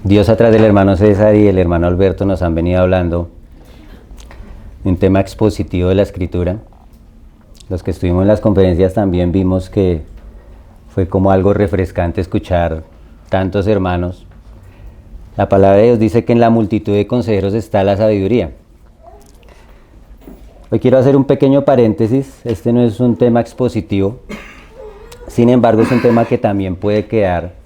Dios, a través del hermano César y el hermano Alberto, nos han venido hablando de un tema expositivo de la Escritura. Los que estuvimos en las conferencias también vimos que fue como algo refrescante escuchar tantos hermanos. La palabra de Dios dice que en la multitud de consejeros está la sabiduría. Hoy quiero hacer un pequeño paréntesis. Este no es un tema expositivo, sin embargo es un tema que también puede quedar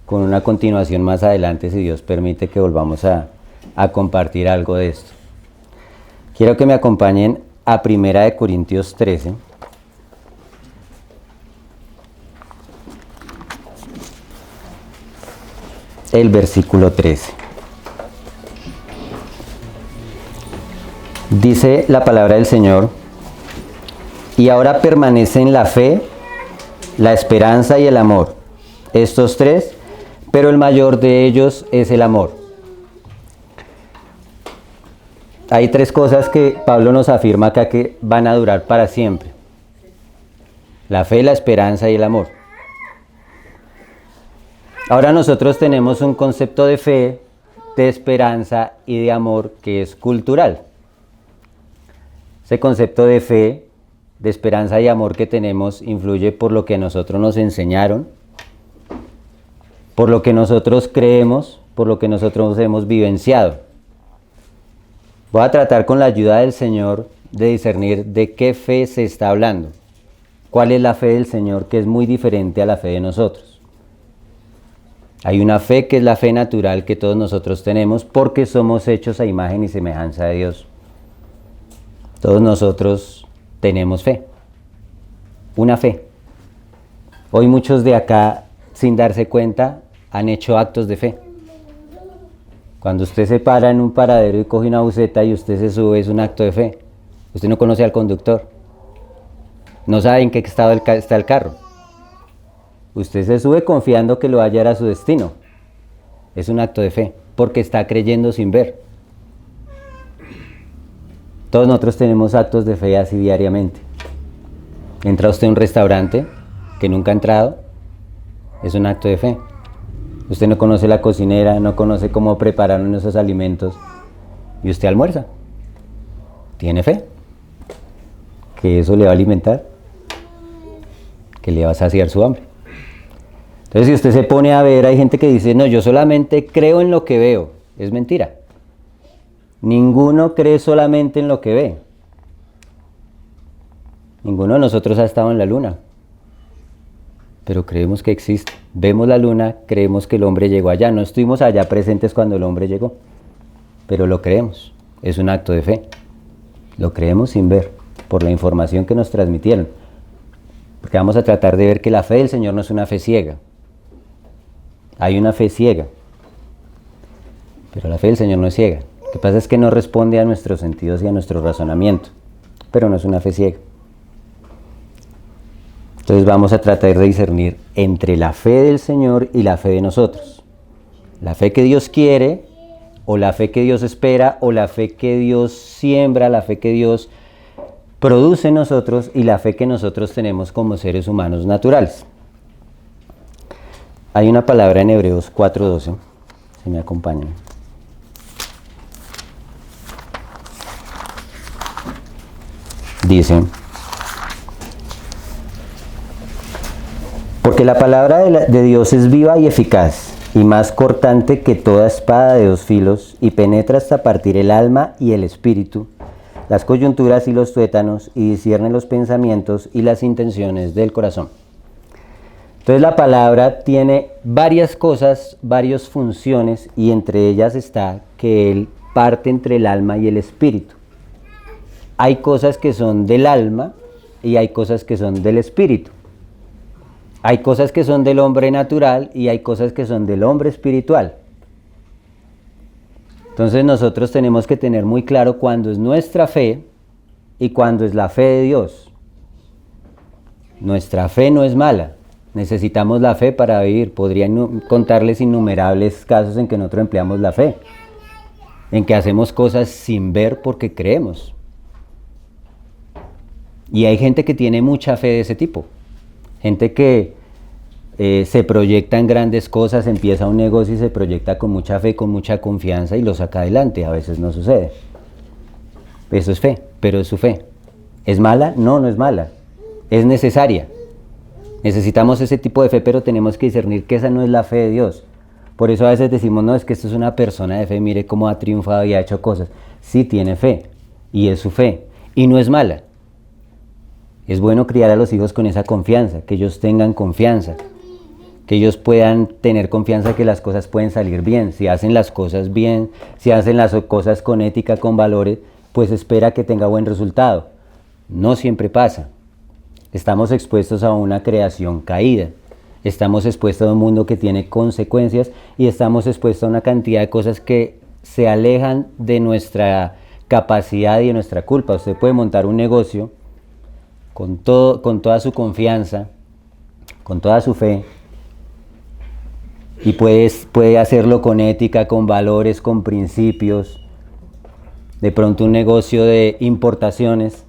con una continuación más adelante, si Dios permite que volvamos a compartir algo de esto. Quiero que me acompañen a 1 Corintios 13. El versículo 13. Dice la palabra del Señor: y ahora permanecen la fe, la esperanza y el amor, estos tres, pero el mayor de ellos es el amor. Hay tres cosas que Pablo nos afirma acá que van a durar para siempre: la fe, la esperanza y el amor. Ahora nosotros tenemos un concepto de fe, de esperanza y de amor que es cultural. Ese concepto de fe, de esperanza y amor que tenemos influye por lo que a nosotros nos enseñaron, por lo que nosotros creemos, por lo que nosotros hemos vivenciado. Voy a tratar con la ayuda del Señor de discernir de qué fe se está hablando. ¿Cuál es la fe del Señor que es muy diferente a la fe de nosotros? Hay una fe que es la fe natural que todos nosotros tenemos porque somos hechos a imagen y semejanza de Dios. Todos nosotros tenemos fe, una fe. Hoy muchos de acá, sin darse cuenta, han hecho actos de fe. Cuando usted se para en un paradero y coge una buseta y usted se sube, es un acto de fe. Usted no conoce al conductor, no sabe en qué estado está el carro. Usted se sube confiando que lo va a llevar a su destino. Es un acto de fe, porque está creyendo sin ver. Todos nosotros tenemos actos de fe así diariamente. Entra usted a un restaurante que nunca ha entrado, es un acto de fe. Usted no conoce la cocinera, no conoce cómo prepararon esos alimentos y usted almuerza. Tiene fe que eso le va a alimentar, que le va a saciar su hambre. Entonces, si usted se pone a ver, hay gente que dice: no, yo solamente creo en lo que veo. Es mentira. Ninguno cree solamente en lo que ve. Ninguno de nosotros ha estado en la luna, pero creemos que existe. Vemos la luna, creemos que el hombre llegó allá. No estuvimos allá presentes cuando el hombre llegó, pero lo creemos. Es un acto de fe. Lo creemos sin ver, por la información que nos transmitieron. Porque vamos a tratar de ver que la fe del Señor no es una fe ciega. Hay una fe ciega, pero la fe del Señor no es ciega. Lo que pasa es que no responde a nuestros sentidos y a nuestro razonamiento, pero no es una fe ciega. Entonces vamos a tratar de discernir entre la fe del Señor y la fe de nosotros. La fe que Dios quiere, o la fe que Dios espera, o la fe que Dios siembra, la fe que Dios produce en nosotros y la fe que nosotros tenemos como seres humanos naturales. Hay una palabra en Hebreos 4:12, si me acompañan. Dice: porque la palabra de Dios es viva y eficaz, y más cortante que toda espada de dos filos, y penetra hasta partir el alma y el espíritu, las coyunturas y los tuétanos, y discierne los pensamientos y las intenciones del corazón. Entonces la palabra tiene varias cosas, varias funciones, y entre ellas está que Él parte entre el alma y el espíritu. Hay cosas que son del alma y hay cosas que son del espíritu. Hay cosas que son del hombre natural y hay cosas que son del hombre espiritual. Entonces nosotros tenemos que tener muy claro cuándo es nuestra fe y cuándo es la fe de Dios. Nuestra fe no es mala. Necesitamos la fe para vivir. Podría contarles innumerables casos en que nosotros empleamos la fe, en que hacemos cosas sin ver porque creemos. Y hay gente que tiene mucha fe de ese tipo. Gente que se proyecta en grandes cosas, empieza un negocio y se proyecta con mucha fe, con mucha confianza y lo saca adelante. A veces no sucede. Eso es fe, pero es su fe. ¿Es mala? No, no es mala. Es necesaria. Necesitamos ese tipo de fe, pero tenemos que discernir que esa no es la fe de Dios. Por eso a veces decimos, no, es que esto es una persona de fe, mire cómo ha triunfado y ha hecho cosas. Sí tiene fe, y es su fe, y no es mala. Es bueno criar a los hijos con esa confianza, que ellos tengan confianza, que ellos puedan tener confianza que las cosas pueden salir bien. Si hacen las cosas bien, si hacen las cosas con ética, con valores, pues espera que tenga buen resultado. No siempre pasa. Estamos expuestos a una creación caída. Estamos expuestos a un mundo que tiene consecuencias y estamos expuestos a una cantidad de cosas que se alejan de nuestra capacidad y de nuestra culpa. Usted puede montar un negocio con toda su confianza, con toda su fe, y puede hacerlo con ética, con valores, con principios. De pronto un negocio de importaciones,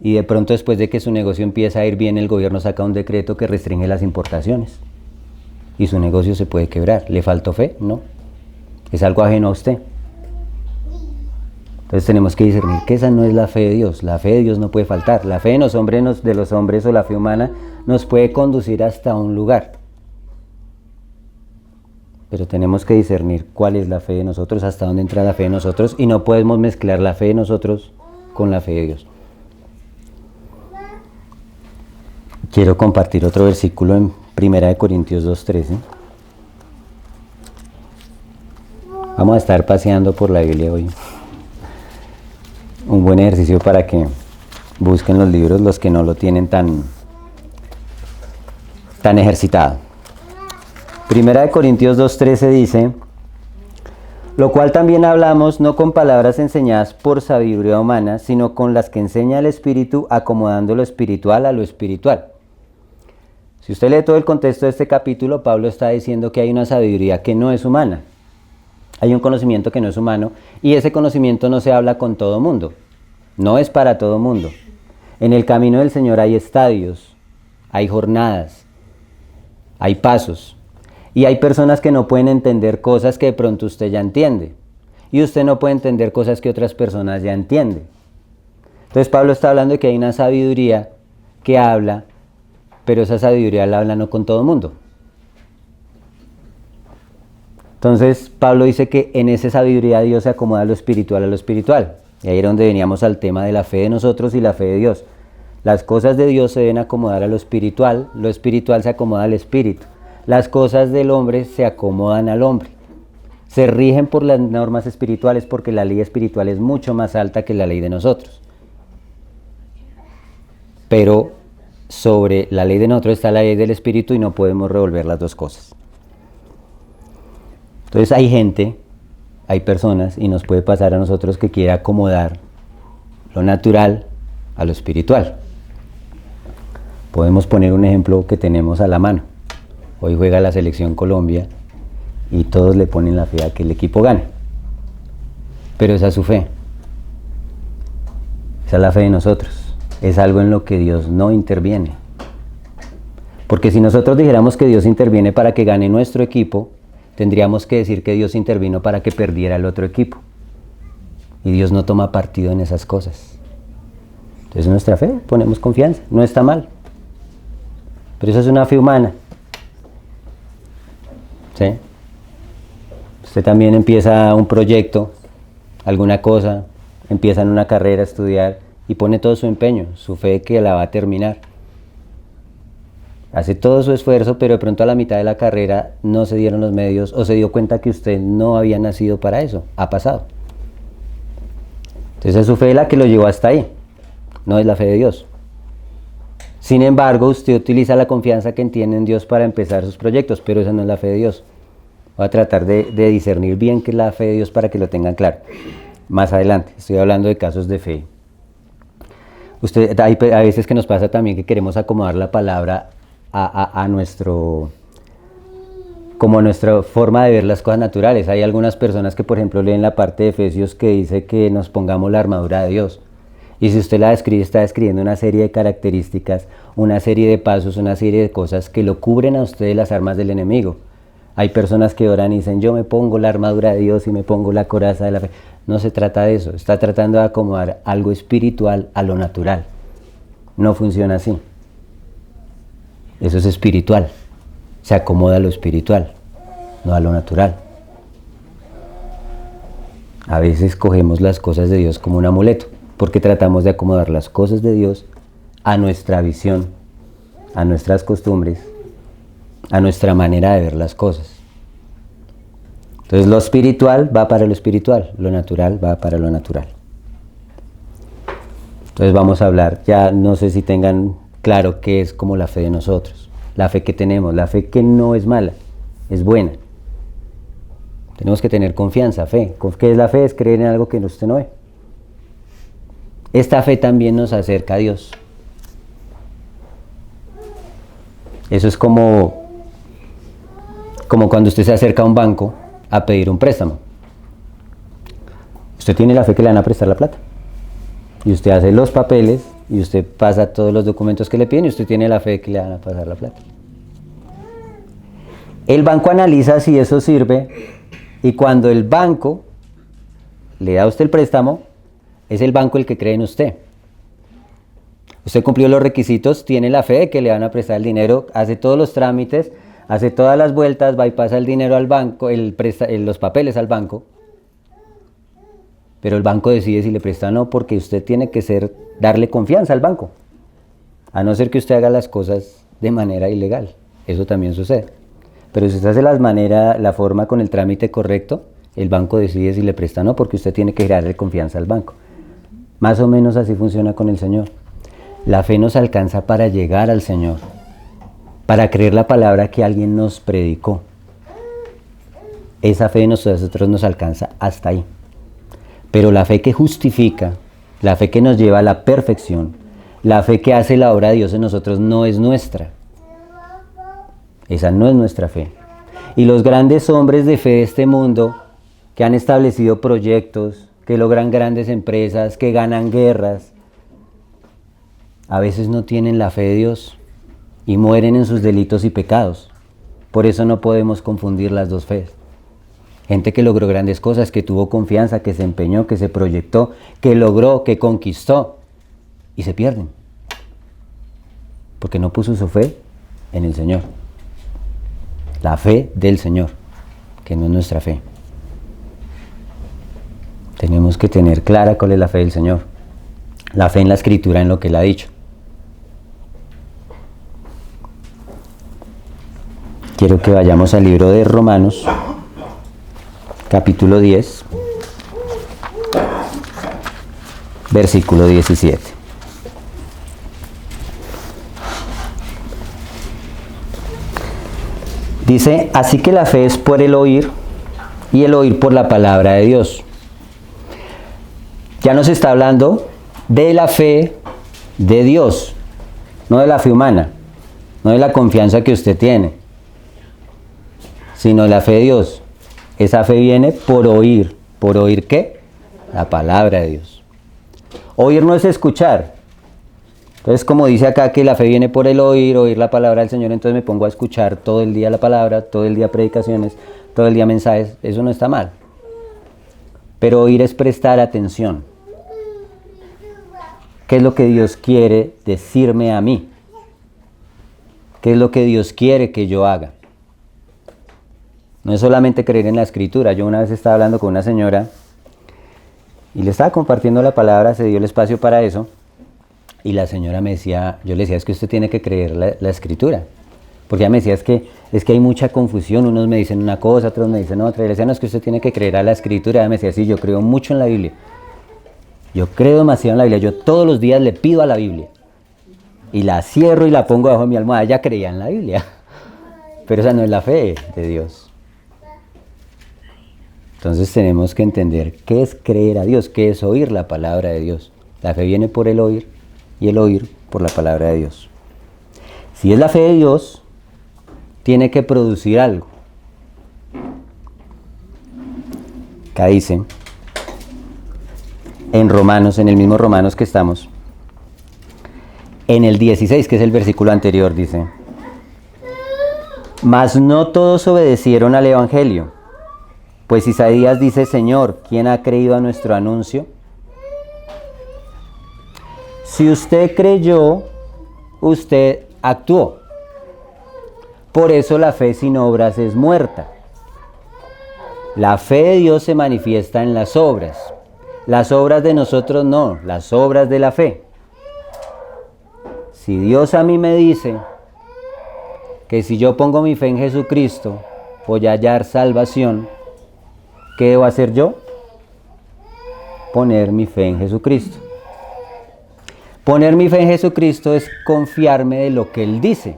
y de pronto después de que su negocio empieza a ir bien, el gobierno saca un decreto que restringe las importaciones y su negocio se puede quebrar. ¿Le faltó fe? No. Es algo ajeno a usted. Entonces tenemos que discernir que esa no es la fe de Dios. La fe de Dios no puede faltar. La fe de los hombres o la fe humana nos puede conducir hasta un lugar. Pero tenemos que discernir cuál es la fe de nosotros, hasta dónde entra la fe de nosotros, y no podemos mezclar la fe de nosotros con la fe de Dios. Quiero compartir otro versículo en 1 Corintios 2:13. Vamos a estar paseando por la Biblia hoy. Un buen ejercicio para que busquen los libros los que no lo tienen tan ejercitado. 1 Corintios 2:13 dice: lo cual también hablamos no con palabras enseñadas por sabiduría humana, sino con las que enseña el Espíritu, acomodando lo espiritual a lo espiritual. Si usted lee todo el contexto de este capítulo, Pablo está diciendo que hay una sabiduría que no es humana. Hay un conocimiento que no es humano, y ese conocimiento no se habla con todo mundo. No es para todo mundo. En el camino del Señor hay estadios, hay jornadas, hay pasos. Y hay personas que no pueden entender cosas que de pronto usted ya entiende. Y usted no puede entender cosas que otras personas ya entienden. Entonces Pablo está hablando de que hay una sabiduría que habla, pero esa sabiduría la habla no con todo el mundo. Entonces Pablo dice que en esa sabiduría Dios se acomoda lo espiritual a lo espiritual. Y ahí era donde veníamos al tema de la fe de nosotros y la fe de Dios. Las cosas de Dios se deben acomodar a lo espiritual se acomoda al espíritu. Las cosas del hombre se acomodan al hombre. Se rigen por las normas espirituales porque la ley espiritual es mucho más alta que la ley de nosotros. Pero sobre la ley de nosotros está la ley del espíritu y no podemos revolver las dos cosas. Entonces hay personas, y nos puede pasar a nosotros, que quiere acomodar lo natural a lo espiritual. Podemos poner un ejemplo que tenemos a la mano. Hoy juega la selección Colombia y todos le ponen la fe a que el equipo gane. Pero esa es su fe. Esa es la fe de nosotros. Es algo en lo que Dios no interviene. Porque si nosotros dijéramos que Dios interviene para que gane nuestro equipo, tendríamos que decir que Dios intervino para que perdiera el otro equipo. Y Dios no toma partido en esas cosas. Entonces nuestra fe, ponemos confianza, no está mal. Pero eso es una fe humana. ¿Sí? Usted también empieza un proyecto, alguna cosa, empieza en una carrera a estudiar y pone todo su empeño, su fe que la va a terminar. Hace todo su esfuerzo, pero de pronto a la mitad de la carrera no se dieron los medios o se dio cuenta que usted no había nacido para eso. Ha pasado. Entonces es su fe la que lo llevó hasta ahí, no es la fe de Dios. Sin embargo, usted utiliza la confianza que tiene en Dios para empezar sus proyectos, pero esa no es la fe de Dios. Voy a tratar de discernir bien qué es la fe de Dios para que lo tengan claro. Más adelante, estoy hablando de casos de fe. Hay veces que nos pasa también que queremos acomodar la palabra a como nuestra forma de ver las cosas naturales. Hay algunas personas que, por ejemplo, leen la parte de Efesios que dice que nos pongamos la armadura de Dios. Y si usted la describe, está describiendo una serie de características, una serie de pasos, una serie de cosas que lo cubren a usted de las armas del enemigo. Hay personas que oran y dicen, yo me pongo la armadura de Dios y me pongo la coraza de la fe. No se trata de eso, está tratando de acomodar algo espiritual a lo natural. No funciona así. Eso es espiritual. Se acomoda a lo espiritual, no a lo natural. A veces cogemos las cosas de Dios como un amuleto, porque tratamos de acomodar las cosas de Dios a nuestra visión, a nuestras costumbres, a nuestra manera de ver las cosas. Entonces lo espiritual va para lo espiritual, lo natural va para lo natural. Entonces vamos a hablar, ya no sé si tengan claro qué es como la fe de nosotros, la fe que tenemos, la fe que no es mala, es buena. Tenemos que tener confianza, fe. ¿Qué es la fe? Es creer en algo que usted no ve. Esta fe también nos acerca a Dios. Eso es como cuando usted se acerca a un banco a pedir un préstamo. Usted tiene la fe que le van a prestar la plata. Y usted hace los papeles y usted pasa todos los documentos que le piden y usted tiene la fe que le van a pasar la plata. El banco analiza si eso sirve y cuando el banco le da a usted el préstamo, es el banco el que cree en usted. Usted cumplió los requisitos, tiene la fe de que le van a prestar el dinero, hace todos los trámites, hace todas las vueltas, va y pasa el dinero al banco, los papeles al banco. Pero el banco decide si le presta o no, porque usted tiene que darle confianza al banco. A no ser que usted haga las cosas de manera ilegal. Eso también sucede. Pero si usted hace la forma con el trámite correcto, el banco decide si le presta o no, porque usted tiene que darle confianza al banco. Más o menos así funciona con el Señor. La fe nos alcanza para llegar al Señor, para creer la palabra que alguien nos predicó. Esa fe de nosotros nos alcanza hasta ahí. Pero la fe que justifica, la fe que nos lleva a la perfección, la fe que hace la obra de Dios en nosotros no es nuestra. Esa no es nuestra fe. Y los grandes hombres de fe de este mundo, que han establecido proyectos, que logran grandes empresas, que ganan guerras, a veces no tienen la fe de Dios y mueren en sus delitos y pecados. Por eso no podemos confundir las dos fees. Gente que logró grandes cosas, que tuvo confianza, que se empeñó, que se proyectó, que logró, que conquistó, y se pierden. Porque no puso su fe en el Señor. La fe del Señor, que no es nuestra fe. Tenemos que tener clara cuál es la fe del Señor. La fe en la Escritura, en lo que Él ha dicho. Quiero que vayamos al libro de Romanos, capítulo 10, versículo 17. Dice, así que la fe es por el oír y el oír por la palabra de Dios. Ya nos está hablando de la fe de Dios, no de la fe humana, no de la confianza que usted tiene, sino de la fe de Dios. Esa fe viene por oír. ¿Por oír qué? La palabra de Dios. Oír no es escuchar. Entonces, como dice acá que la fe viene por el oír la palabra del Señor, entonces me pongo a escuchar todo el día la palabra, todo el día predicaciones, todo el día mensajes. Eso no está mal. Pero oír es prestar atención. ¿Qué es lo que Dios quiere decirme a mí? ¿Qué es lo que Dios quiere que yo haga? No es solamente creer en la Escritura. Yo una vez estaba hablando con una señora y le estaba compartiendo la palabra, se dio el espacio para eso, y la señora me decía, yo le decía, es que usted tiene que creer la Escritura. Porque ella me decía, es que hay mucha confusión, unos me dicen una cosa, otros me dicen otra, y le decía, no, es que usted tiene que creer a la Escritura. Ella me decía, sí, yo creo mucho en la Biblia. Yo creo demasiado en la Biblia, yo todos los días le pido a la Biblia. Y la cierro y la pongo debajo de mi almohada. Ella creía en la Biblia. Pero esa no es la fe de Dios. Entonces tenemos que entender qué es creer a Dios, qué es oír la palabra de Dios. La fe viene por el oír y el oír por la palabra de Dios. Si es la fe de Dios, tiene que producir algo. Acá dice, en Romanos, en el mismo Romanos que estamos, en el 16, que es el versículo anterior, dice: mas no todos obedecieron al Evangelio, pues Isaías dice: Señor, ¿quién ha creído a nuestro anuncio? Si usted creyó, usted actuó. Por eso la fe sin obras es muerta. La fe de Dios se manifiesta en las obras. Las obras de nosotros no, las obras de la fe. Si Dios a mí me dice que si yo pongo mi fe en Jesucristo voy a hallar salvación, ¿qué debo hacer yo? Poner mi fe en Jesucristo. Poner mi fe en Jesucristo es confiarme de lo que Él dice.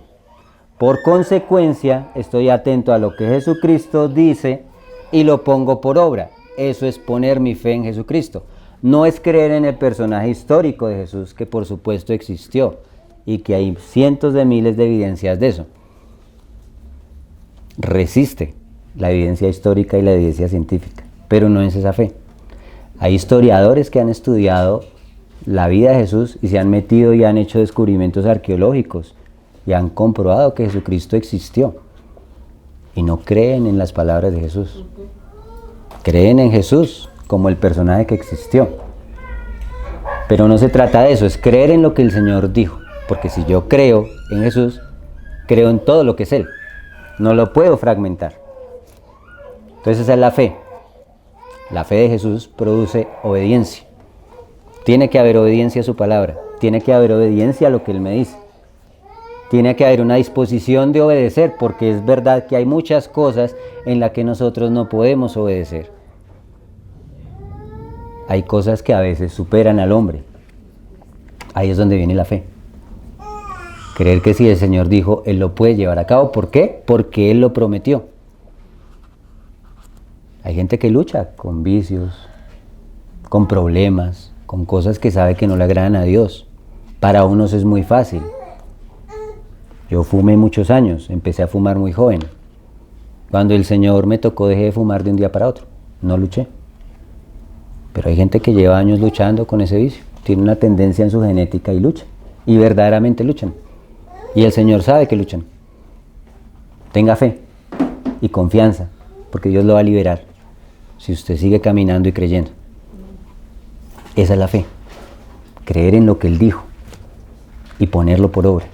Por consecuencia, estoy atento a lo que Jesucristo dice y lo pongo por obra. Eso es poner mi fe en Jesucristo. No es creer en el personaje histórico de Jesús, que por supuesto existió y que hay cientos de miles de evidencias de eso. Resiste la evidencia histórica y la evidencia científica, pero no es esa fe. Hay historiadores que han estudiado la vida de Jesús y se han metido y han hecho descubrimientos arqueológicos y han comprobado que Jesucristo existió y no creen en las palabras de Jesús. Creen en Jesús como el personaje que existió. Pero no se trata de eso, es creer en lo que el Señor dijo. Porque si yo creo en Jesús, creo en todo lo que es Él. No lo puedo fragmentar. Entonces esa es la fe. La fe de Jesús produce obediencia. Tiene que haber obediencia a su palabra. Tiene que haber obediencia a lo que Él me dice. Tiene que haber una disposición de obedecer, porque es verdad que hay muchas cosas en las que nosotros no podemos obedecer. Hay cosas que a veces superan al hombre. Ahí es donde viene la fe. Creer que si el Señor dijo, Él lo puede llevar a cabo. ¿Por qué? Porque Él lo prometió. Hay gente que lucha con vicios, con problemas, con cosas que sabe que no le agradan a Dios. Para unos es muy fácil. Yo fumé muchos años, empecé a fumar muy joven. Cuando el Señor me tocó, dejé de fumar de un día para otro. No luché. Pero hay gente que lleva años luchando con ese vicio. Tiene una tendencia en su genética y lucha. Y verdaderamente luchan. Y el Señor sabe que luchan. Tenga fe y confianza, porque Dios lo va a liberar si usted sigue caminando y creyendo. Esa es la fe. Creer en lo que Él dijo y ponerlo por obra.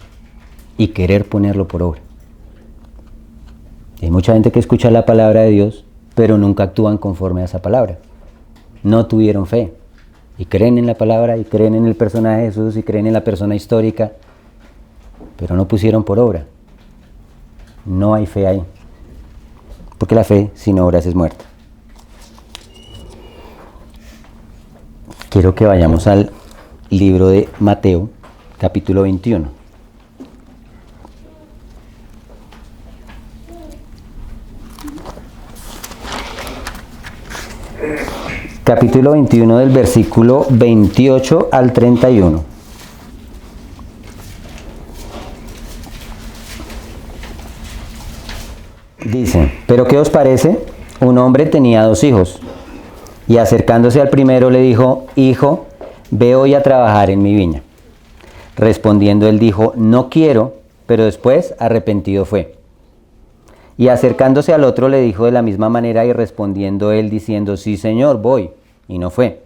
Y querer ponerlo por obra. Hay mucha gente que escucha la palabra de Dios, pero nunca actúan conforme a esa palabra. No tuvieron fe. Y creen en la palabra, y creen en el personaje de Jesús, y creen en la persona histórica, pero no pusieron por obra. No hay fe ahí. Porque la fe sin obras es muerta. Quiero que vayamos al libro de Mateo, capítulo 21. Capítulo 21 del versículo 28 al 31. Dice: ¿pero qué os parece? Un hombre tenía 2 hijos, y acercándose al primero le dijo: hijo, ve hoy a trabajar en mi viña. Respondiendo él dijo: no quiero, pero después arrepentido fue. Y acercándose al otro le dijo de la misma manera, y respondiendo él diciendo: sí, Señor, voy, y no fue.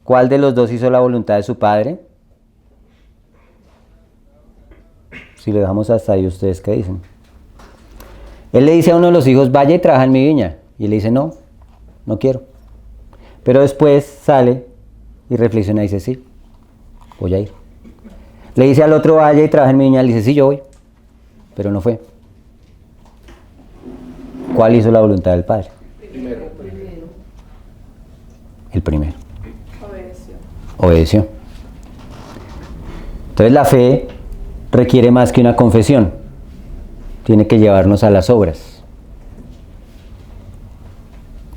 ¿Cuál de los 2 hizo la voluntad de su padre? Si lo dejamos hasta ahí, ¿ustedes qué dicen? Él le dice a uno de los hijos: vaya y trabaja en mi viña. Y él le dice: no, no quiero. Pero después sale y reflexiona y dice: sí, voy a ir. Le dice al otro: vaya y trabaja en mi viña. Le dice: sí, yo voy. Pero no fue. ¿Cuál hizo la voluntad del Padre? El primero. Obedeció. Entonces la fe requiere más que una confesión. Tiene que llevarnos a las obras.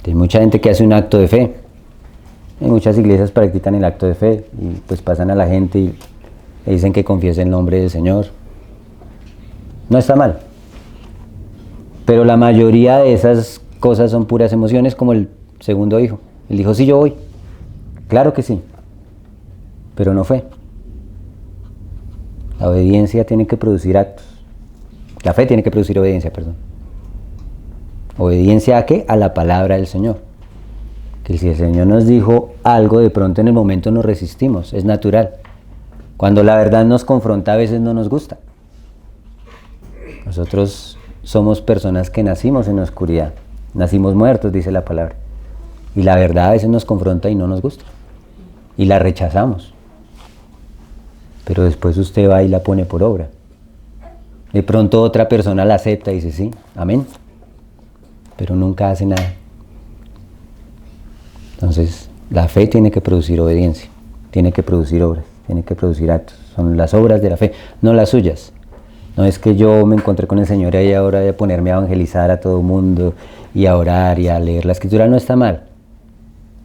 Hay mucha gente que hace un acto de fe. En muchas iglesias practican el acto de fe y pues pasan a la gente y le dicen que confiese el nombre del Señor. No está mal. Pero la mayoría de esas cosas son puras emociones, como el segundo hijo. Él dijo: sí, yo voy. Claro que sí, pero no fue. La obediencia tiene que producir actos. La fe tiene que producir obediencia, perdón. ¿Obediencia a qué? A la palabra del Señor. Que si el Señor nos dijo algo, de pronto en el momento nos resistimos, es natural. Cuando la verdad nos confronta, a veces no nos gusta. Nosotros somos personas que nacimos en la oscuridad, nacimos muertos, dice la palabra. Y la verdad a veces nos confronta y no nos gusta. Y la rechazamos. Pero después usted va y la pone por obra. De pronto otra persona la acepta y dice sí, amén. Pero nunca hace nada. Entonces, la fe tiene que producir obediencia, tiene que producir obras, tiene que producir actos. Son las obras de la fe, no las suyas. No es que yo me encontré con el Señor y ahora voy a ponerme a evangelizar a todo el mundo y a orar y a leer. La Escritura no está mal.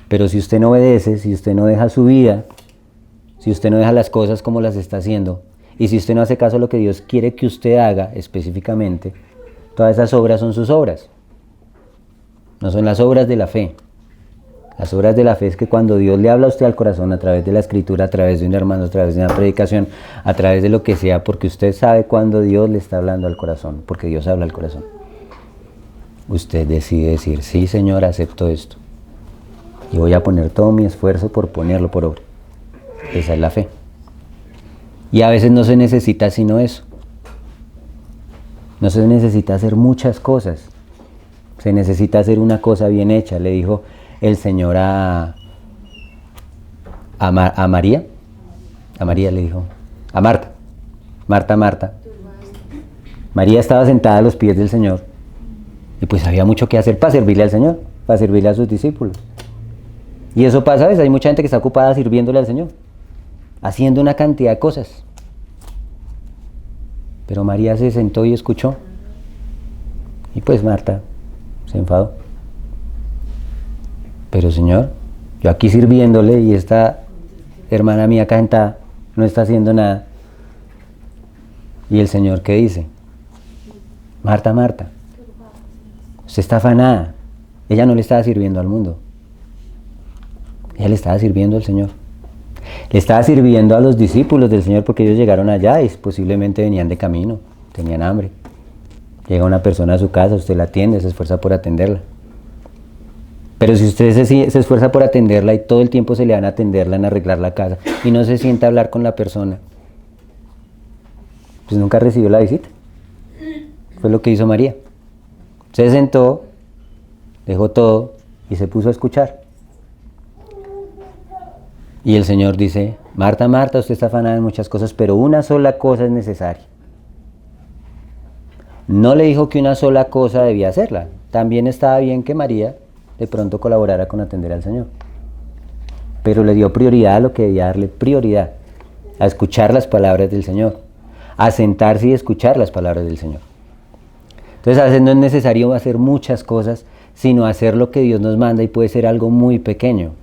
Pero si usted no obedece, si usted no deja su vida, si usted no deja las cosas como las está haciendo, y si usted no hace caso a lo que Dios quiere que usted haga específicamente, todas esas obras son sus obras. No son las obras de la fe. Las obras de la fe es que cuando Dios le habla a usted al corazón a través de la Escritura, a través de un hermano, a través de una predicación, a través de lo que sea, porque usted sabe cuando Dios le está hablando al corazón, porque Dios habla al corazón. Usted decide decir, sí Señor, acepto esto. Y voy a poner todo mi esfuerzo por ponerlo por obra. Esa es la fe. Y a veces no se necesita sino eso. No se necesita hacer muchas cosas. Se necesita hacer una cosa bien hecha. Le dijo el Señor a María. A María le dijo. A Marta. Marta, Marta. María estaba sentada a los pies del Señor. Y pues había mucho que hacer para servirle al Señor. Para servirle a sus discípulos. Y eso pasa a veces. Hay mucha gente que está ocupada sirviéndole al Señor. Haciendo una cantidad de cosas. Pero María se sentó y escuchó. Y pues Marta se enfadó. Pero Señor, yo aquí sirviéndole y esta hermana mía acá sentada no está haciendo nada. Y el Señor, ¿qué dice? Marta, Marta, usted está afanada. Ella no le estaba sirviendo al mundo. Ella le estaba sirviendo al Señor. Le estaba sirviendo a los discípulos del Señor porque ellos llegaron allá y posiblemente venían de camino, tenían hambre. Llega una persona a su casa, usted la atiende, se esfuerza por atenderla. Pero si usted se esfuerza por atenderla y todo el tiempo se le van a atenderla en arreglar la casa y no se sienta a hablar con la persona, pues nunca recibió la visita. Fue lo que hizo María. Se sentó, dejó todo y se puso a escuchar. Y el Señor dice, Marta, Marta, usted está afanada en muchas cosas, pero una sola cosa es necesaria. No le dijo que una sola cosa debía hacerla. También estaba bien que María de pronto colaborara con atender al Señor. Pero le dio prioridad a lo que debía darle prioridad, a escuchar las palabras del Señor, a sentarse y escuchar las palabras del Señor. Entonces a veces no es necesario hacer muchas cosas, sino hacer lo que Dios nos manda y puede ser algo muy pequeño.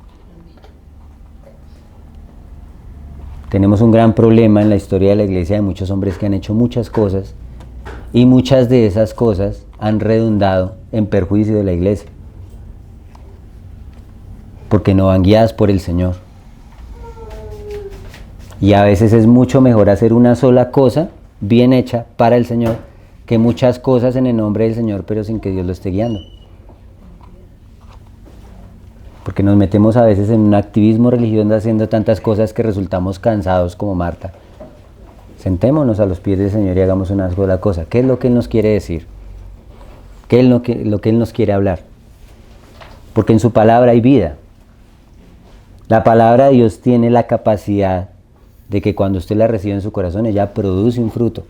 Tenemos un gran problema en la historia de la iglesia de muchos hombres que han hecho muchas cosas y muchas de esas cosas han redundado en perjuicio de la iglesia porque no van guiadas por el Señor. Y a veces es mucho mejor hacer una sola cosa bien hecha para el Señor que muchas cosas en el nombre del Señor pero sin que Dios lo esté guiando. Porque nos metemos a veces en un activismo religioso haciendo tantas cosas que resultamos cansados como Marta. Sentémonos a los pies del Señor y hagamos una sola cosa. ¿Qué es lo que Él nos quiere decir? ¿Qué es lo que Él nos quiere hablar? Porque en su palabra hay vida. La palabra de Dios tiene la capacidad de que cuando usted la recibe en su corazón, ella produce un fruto.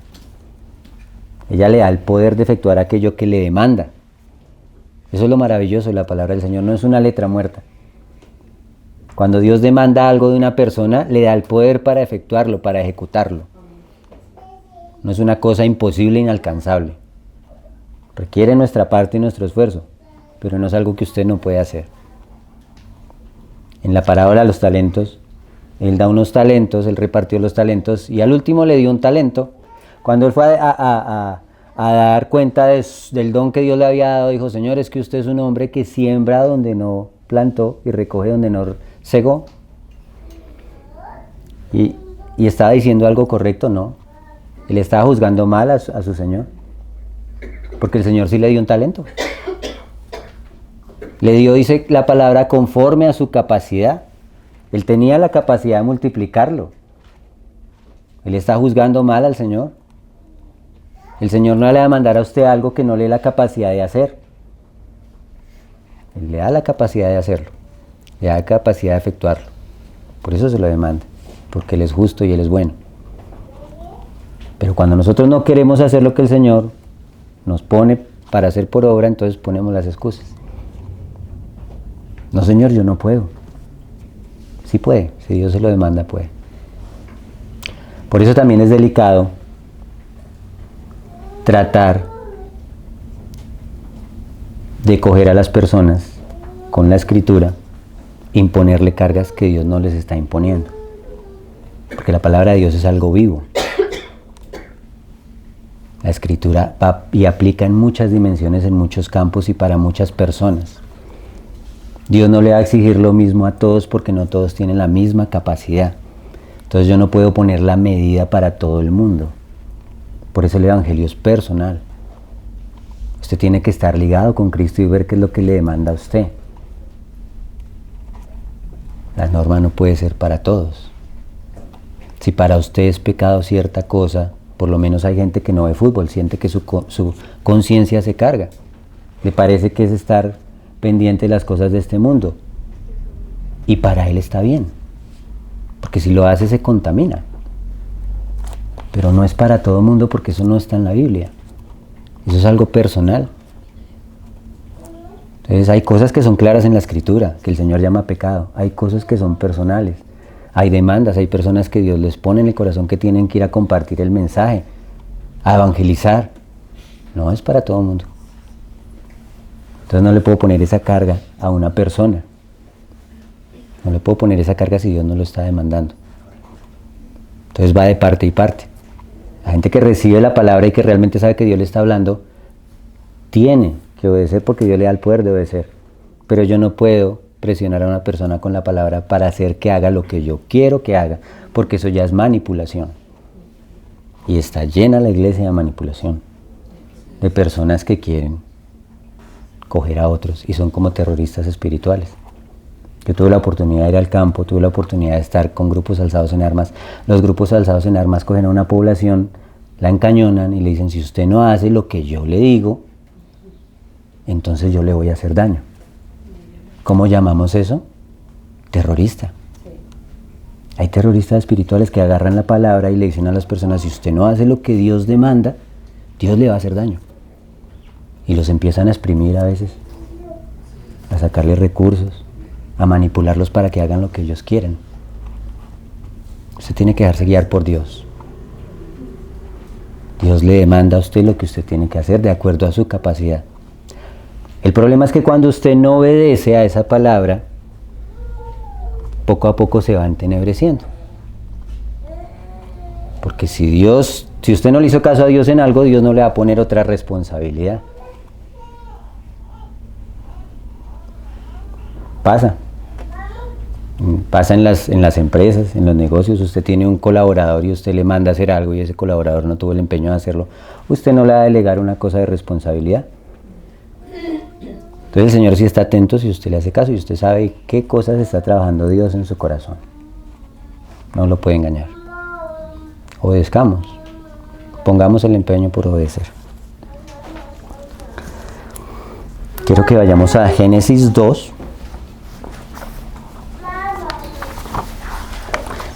Ella le da el poder de efectuar aquello que le demanda. Eso es lo maravilloso de la palabra del Señor, no es una letra muerta. Cuando Dios demanda algo de una persona, le da el poder para efectuarlo, para ejecutarlo. No es una cosa imposible, inalcanzable. Requiere nuestra parte y nuestro esfuerzo, pero no es algo que usted no puede hacer. En la parábola de los talentos, Él da unos talentos, Él repartió los talentos y al último le dio un talento. Cuando Él fue a dar cuenta del don que Dios le había dado, dijo, Señor, es que usted es un hombre que siembra donde no plantó y recoge donde no segó. y estaba diciendo algo correcto, no. Él estaba juzgando mal a su Señor. Porque el Señor sí le dio un talento. Le dio, dice la palabra, conforme a su capacidad. Él tenía la capacidad de multiplicarlo. Él está juzgando mal al Señor. El Señor no le va a mandar a usted algo que no le dé la capacidad de hacer. Él le da la capacidad de hacerlo. Le da la capacidad de efectuarlo. Por eso se lo demanda. Porque Él es justo y Él es bueno. Pero cuando nosotros no queremos hacer lo que el Señor nos pone para hacer por obra, entonces ponemos las excusas. No, Señor, yo no puedo. Sí puede, si Dios se lo demanda, puede. Por eso también es delicado tratar de coger a las personas con la Escritura, imponerle cargas que Dios no les está imponiendo. Porque la palabra de Dios es algo vivo. La Escritura va y aplica en muchas dimensiones, en muchos campos y para muchas personas. Dios no le va a exigir lo mismo a todos porque no todos tienen la misma capacidad. Entonces yo no puedo poner la medida para todo el mundo. Por eso el Evangelio es personal. Usted tiene que estar ligado con Cristo y ver qué es lo que le demanda a usted. La norma no puede ser para todos. Si para usted es pecado cierta cosa, por lo menos hay gente que no ve fútbol, siente que su conciencia se carga. Le parece que es estar pendiente de las cosas de este mundo. Y para él está bien. Porque si lo hace se contamina. Pero no es para todo el mundo porque eso no está en la Biblia. Eso es algo personal. Entonces hay cosas que son claras en la Escritura, que el Señor llama pecado. Hay cosas que son personales. Hay demandas, hay personas que Dios les pone en el corazón que tienen que ir a compartir el mensaje, a evangelizar. No es para todo el mundo. Entonces no le puedo poner esa carga a una persona. No le puedo poner esa carga si Dios no lo está demandando. Entonces va de parte y parte. La gente que recibe la palabra y que realmente sabe que Dios le está hablando, tiene que obedecer porque Dios le da el poder de obedecer. Pero yo no puedo presionar a una persona con la palabra para hacer que haga lo que yo quiero que haga, porque eso ya es manipulación. Y está llena la iglesia de manipulación, de personas que quieren coger a otros y son como terroristas espirituales. Yo tuve la oportunidad de ir al campo, tuve la oportunidad de estar con grupos alzados en armas. Los grupos alzados en armas cogen a una población, la encañonan y le dicen, si usted no hace lo que yo le digo, entonces yo le voy a hacer daño. ¿Cómo llamamos eso? Terrorista. Hay terroristas espirituales que agarran la palabra y le dicen a las personas, si usted no hace lo que Dios demanda, Dios le va a hacer daño. Y los empiezan a exprimir a veces, a sacarles recursos, a manipularlos para que hagan lo que ellos quieren. Usted tiene que dejarse guiar por Dios. Dios le demanda a usted lo que usted tiene que hacer de acuerdo a su capacidad. El problema es que cuando usted no obedece a esa palabra, poco a poco se va entenebreciendo. Porque si usted no le hizo caso a Dios en algo, Dios no le va a poner otra responsabilidad. Pasa en las empresas, en los negocios. Usted tiene un colaborador y usted le manda a hacer algo y ese colaborador no tuvo el empeño de hacerlo. Usted no le va a delegar una cosa de responsabilidad. Entonces el Señor sí está atento si usted le hace caso y usted sabe qué cosas está trabajando Dios en su corazón. No lo puede engañar. Obedezcamos. Pongamos el empeño por obedecer. Quiero que vayamos a Génesis 2.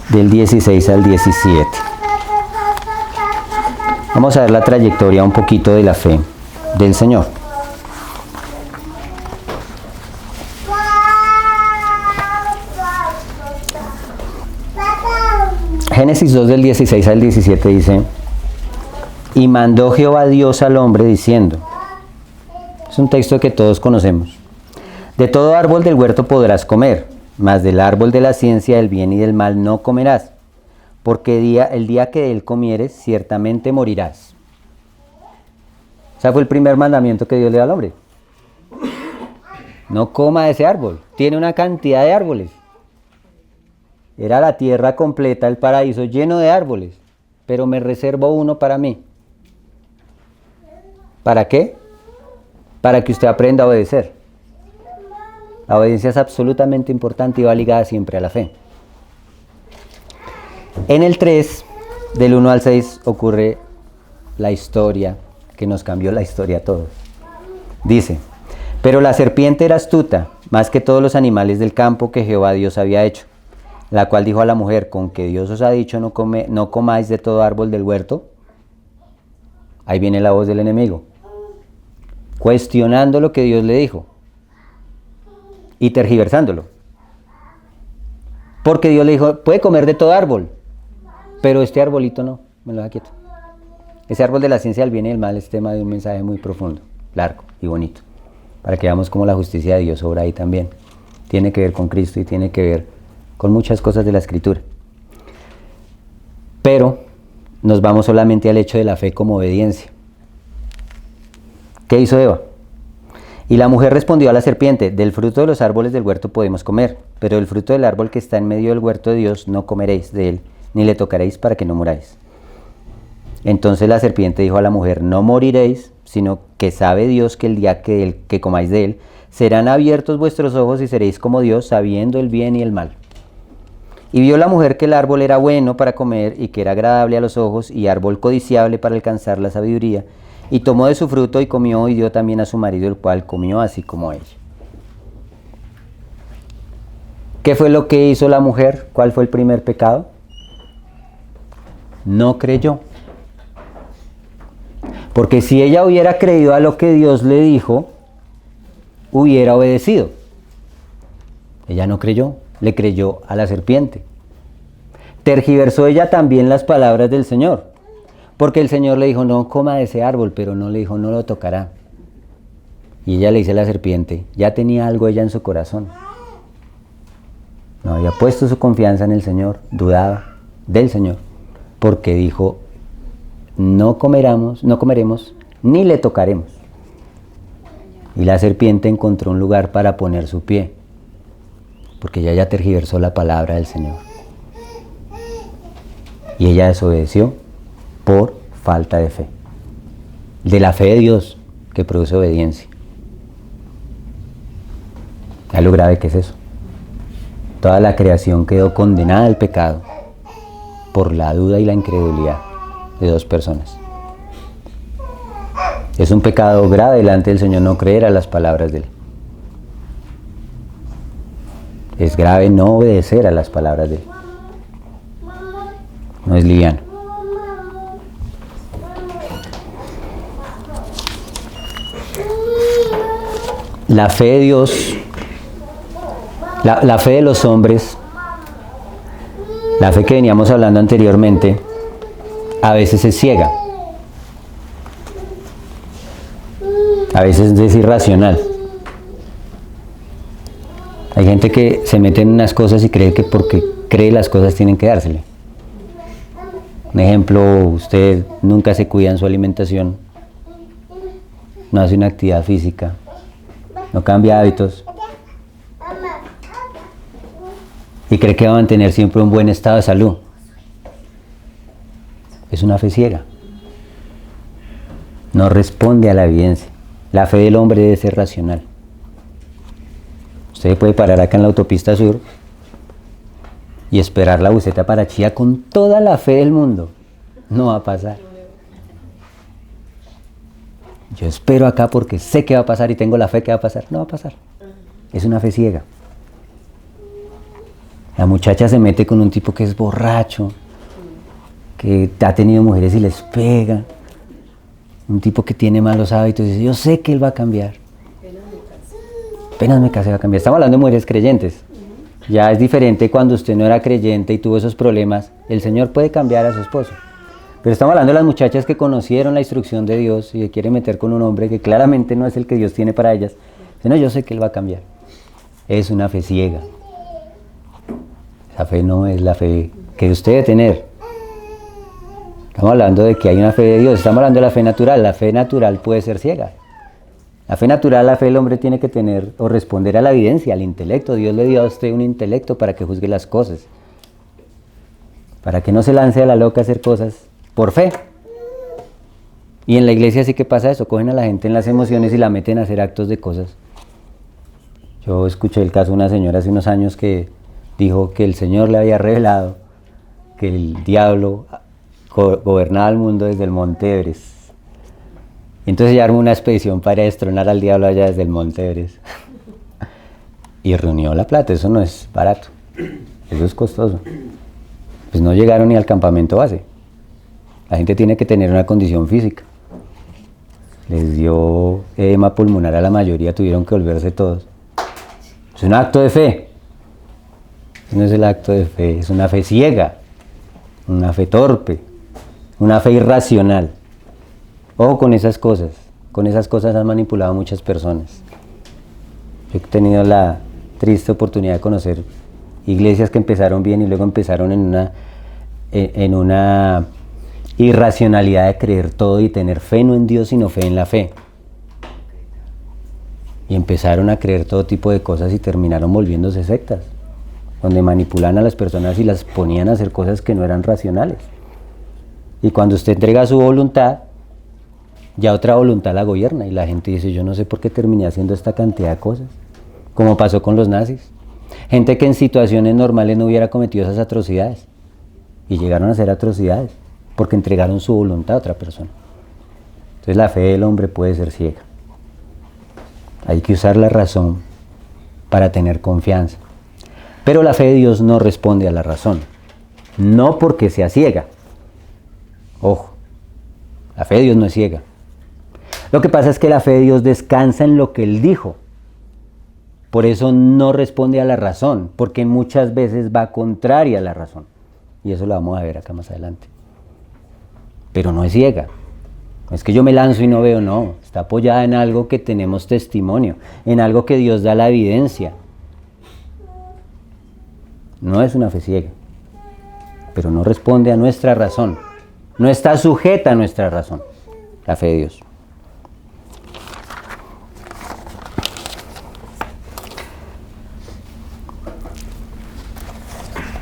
Del 16 al 17. Vamos a ver la trayectoria un poquito de la fe del Señor. Génesis 2 del 16 al 17 dice, y mandó Jehová Dios al hombre diciendo, es un texto que todos conocemos, de todo árbol del huerto podrás comer, mas del árbol de la ciencia del bien y del mal no comerás, porque el día que de él comieres ciertamente morirás. O sea, fue el primer mandamiento que Dios le da al hombre. No coma de ese árbol, tiene una cantidad de árboles. Era la tierra completa, el paraíso lleno de árboles, pero me reservo uno para mí. ¿Para qué? Para que usted aprenda a obedecer. La obediencia es absolutamente importante y va ligada siempre a la fe. En el 3, del 1 al 6, ocurre la historia que nos cambió la historia a todos. Dice: pero la serpiente era astuta, más que todos los animales del campo que Jehová Dios había hecho, la cual dijo a la mujer: con que Dios os ha dicho, no comáis de todo árbol del huerto. Ahí viene la voz del enemigo, cuestionando lo que Dios le dijo y tergiversándolo. Porque Dios le dijo: puede comer de todo árbol, pero este arbolito no, me lo da quieto. Ese árbol de la ciencia del bien y del mal es tema de un mensaje muy profundo, largo y bonito, para que veamos cómo la justicia de Dios obra ahí también. Tiene que ver con Cristo y tiene que ver con muchas cosas de la Escritura. Pero nos vamos solamente al hecho de la fe como obediencia. ¿Qué hizo Eva? Y la mujer respondió a la serpiente: del fruto de los árboles del huerto podemos comer, pero del fruto del árbol que está en medio del huerto de Dios no comeréis de él, ni le tocaréis para que no muráis. Entonces la serpiente dijo a la mujer: no moriréis, sino que sabe Dios que el día que comáis de él, serán abiertos vuestros ojos y seréis como Dios, sabiendo el bien y el mal. Y vio la mujer que el árbol era bueno para comer y que era agradable a los ojos y árbol codiciable para alcanzar la sabiduría, y tomó de su fruto y comió y dio también a su marido, el cual comió así como ella. ¿Qué fue lo que hizo la mujer? ¿Cuál fue el primer pecado? No creyó. Porque si ella hubiera creído a lo que Dios le dijo, hubiera obedecido. Ella no creyó, le creyó a la serpiente. Tergiversó ella también las palabras del Señor, porque el Señor le dijo: no coma de ese árbol, pero no le dijo: no lo tocará. Y ella le dice a la serpiente: ya tenía algo ella en su corazón. No había puesto su confianza en el Señor, dudaba del Señor, porque dijo: no comeremos, ni le tocaremos. Y la serpiente encontró un lugar para poner su pie, porque ella ya tergiversó la palabra del Señor. Y ella desobedeció por falta de fe. De la fe de Dios que produce obediencia. ¿Ya lo grave que es eso? Toda la creación quedó condenada al pecado por la duda y la incredulidad de dos personas. Es un pecado grave delante del Señor no creer a las palabras de Él. Es grave no obedecer a las palabras de Él. No es liviano. La fe de Dios, la fe de los hombres, la fe que veníamos hablando anteriormente, a veces es ciega. A veces es irracional. Hay gente que se mete en unas cosas y cree que porque cree las cosas tienen que dársele. Un ejemplo: usted nunca se cuida en su alimentación, no hace una actividad física, no cambia hábitos y cree que va a mantener siempre un buen estado de salud. Es una fe ciega. No responde a la evidencia. La fe del hombre debe ser racional. Usted puede parar acá en la autopista sur y esperar la buseta para Chía con toda la fe del mundo. No va a pasar. Yo espero acá porque sé que va a pasar y tengo la fe que va a pasar. No va a pasar. Es una fe ciega. La muchacha se mete con un tipo que es borracho, que ha tenido mujeres y les pega. Un tipo que tiene malos hábitos y dice: yo sé que él va a cambiar. Apenas me casé va a cambiar. Estamos hablando de mujeres creyentes. Ya es diferente cuando usted no era creyente y tuvo esos problemas. El Señor puede cambiar a su esposo. Pero estamos hablando de las muchachas que conocieron la instrucción de Dios y que quieren meter con un hombre que claramente no es el que Dios tiene para ellas. Dicen: no, yo sé que él va a cambiar. Es una fe ciega. Esa fe no es la fe que usted debe tener. Estamos hablando de que hay una fe de Dios. Estamos hablando de la fe natural. La fe natural puede ser ciega. La fe natural, la fe del hombre tiene que tener o responder a la evidencia, al intelecto. Dios le dio a usted un intelecto para que juzgue las cosas. para que no se lance a la loca a hacer cosas por fe. Y en la iglesia sí que pasa eso, cogen a la gente en las emociones y la meten a hacer actos de cosas. Yo escuché el caso de una señora hace unos años que dijo que el Señor le había revelado que el diablo gobernaba el mundo desde el Monte Everest. Y entonces ella armó una expedición para destronar al diablo allá desde el Monte Everest. Y reunió la plata, eso no es barato, eso es costoso. Pues no llegaron ni al campamento base. La gente tiene que tener una condición física. Les dio edema pulmonar a la mayoría, tuvieron que volverse todos. Es un acto de fe. Eso no es el acto de fe, es una fe ciega, una fe torpe, una fe irracional. Ojo con esas cosas han manipulado a muchas personas. Yo he tenido la triste oportunidad de conocer iglesias que empezaron bien y luego empezaron en una irracionalidad de creer todo y tener fe no en Dios sino fe en la fe. Y empezaron a creer todo tipo de cosas y terminaron volviéndose sectas, donde manipulan a las personas y las ponían a hacer cosas que no eran racionales. Y cuando usted entrega su voluntad, ya otra voluntad la gobierna y la gente dice, yo no sé por qué terminé haciendo esta cantidad de cosas, como pasó con los nazis. Gente que en situaciones normales no hubiera cometido esas atrocidades y llegaron a hacer atrocidades porque entregaron su voluntad a otra persona. Entonces la fe del hombre puede ser ciega. Hay que usar la razón para tener confianza. Pero la fe de Dios no responde a la razón, no porque sea ciega. Ojo, la fe de Dios no es ciega. Lo que pasa es que la fe de Dios descansa en lo que Él dijo. Por eso no responde a la razón, porque muchas veces va contraria a la razón. Y eso lo vamos a ver acá más adelante. Pero no es ciega. No es que yo me lanzo y no veo, no. Está apoyada en algo que tenemos testimonio, en algo que Dios da la evidencia. No es una fe ciega, pero no responde a nuestra razón. No está sujeta a nuestra razón, la fe de Dios.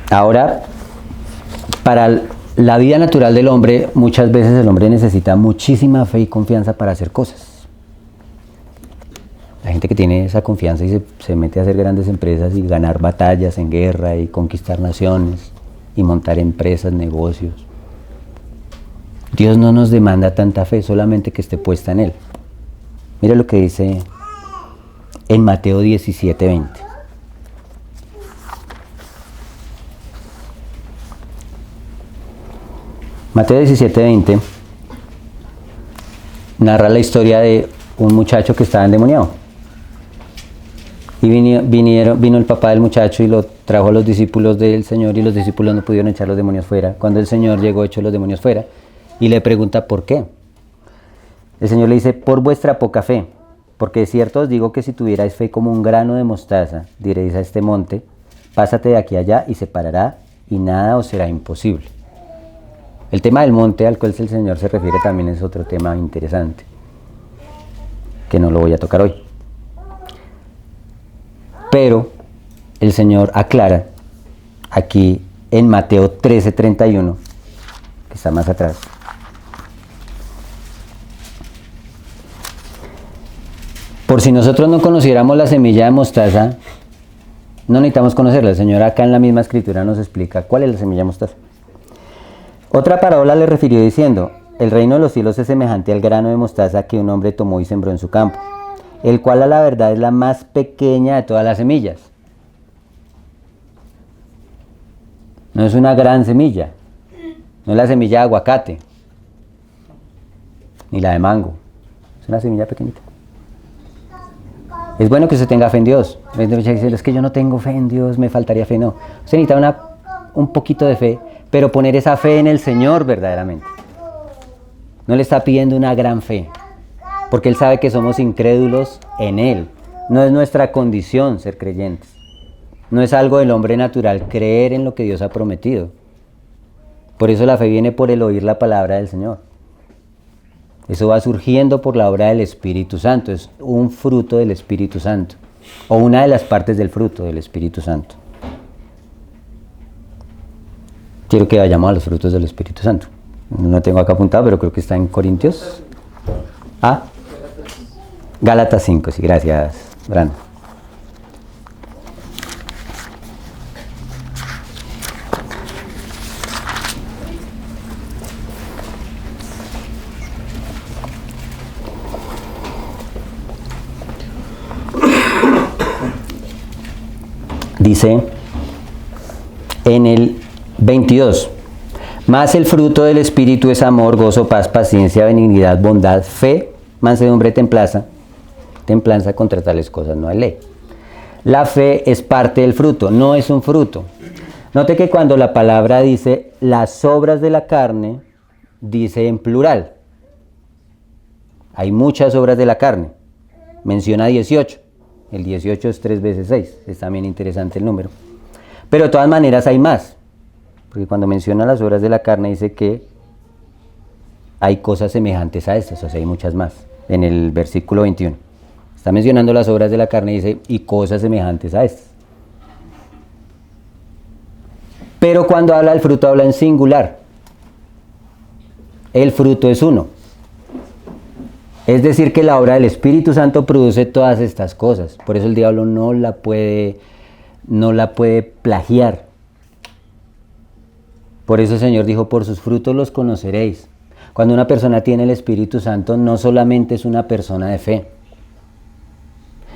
Ahora, para la vida natural del hombre, muchas veces el hombre necesita muchísima fe y confianza para hacer cosas. La gente que tiene esa confianza y se mete a hacer grandes empresas y ganar batallas en guerra y conquistar naciones y montar empresas, negocios. Dios no nos demanda tanta fe, solamente que esté puesta en Él. Mira lo que dice en Mateo 17:20. Mateo 17:20 narra la historia de un muchacho que estaba endemoniado. Y vino el papá del muchacho y lo trajo a los discípulos del Señor y los discípulos no pudieron echar los demonios fuera. Cuando el Señor llegó, echó los demonios fuera y le pregunta ¿por qué? El Señor le dice, por vuestra poca fe, porque de cierto os digo que si tuvierais fe como un grano de mostaza, diréis a este monte, pásate de aquí allá y se parará y nada os será imposible. El tema del monte al cual el Señor se refiere también es otro tema interesante, que no lo voy a tocar hoy. Pero el Señor aclara aquí en Mateo 13:31, que está más atrás. Por si nosotros no conociéramos la semilla de mostaza, no necesitamos conocerla. El Señor acá en la misma escritura nos explica cuál es la semilla de mostaza. Otra parábola le refirió diciendo, el reino de los cielos es semejante al grano de mostaza que un hombre tomó y sembró en su campo, el cual a la verdad es la más pequeña de todas las semillas. No es una gran semilla, no es la semilla de aguacate, ni la de mango, es una semilla pequeñita. Es bueno que usted tenga fe en Dios. Es que yo no tengo fe en Dios, me faltaría fe. No, usted necesita un poquito de fe, pero poner esa fe en el Señor verdaderamente. No le está pidiendo una gran fe, porque Él sabe que somos incrédulos en Él. No es nuestra condición ser creyentes. No es algo del hombre natural creer en lo que Dios ha prometido. Por eso la fe viene por el oír la palabra del Señor. Eso va surgiendo por la obra del Espíritu Santo. Es un fruto del Espíritu Santo, o una de las partes del fruto del Espíritu Santo. quiero que vayamos a los frutos del Espíritu Santo. No tengo acá apuntado, pero creo que está en Corintios. Ah, Gálatas 5, sí, gracias, Brando. Dice en el 22, mas el fruto del Espíritu es amor, gozo, paz, paciencia, benignidad, bondad, fe, mansedumbre, templanza. Templanza, contra tales cosas no hay ley. La fe es parte del fruto, no es un fruto. Note que cuando la palabra dice las obras de la carne, dice en plural. Hay muchas obras de la carne. Menciona 18. El 18 es 3 veces 6. Es también interesante el número. Pero de todas maneras hay más. Porque cuando menciona las obras de la carne dice que hay cosas semejantes a estas. O sea, hay muchas más. En el versículo 21. Está mencionando las obras de la carne y dice, y cosas semejantes a estas. Pero cuando habla del fruto, habla en singular. El fruto es uno. Es decir, que la obra del Espíritu Santo produce todas estas cosas. Por eso el diablo no la puede plagiar. Por eso el Señor dijo, por sus frutos los conoceréis. Cuando una persona tiene el Espíritu Santo, no solamente es una persona de fe.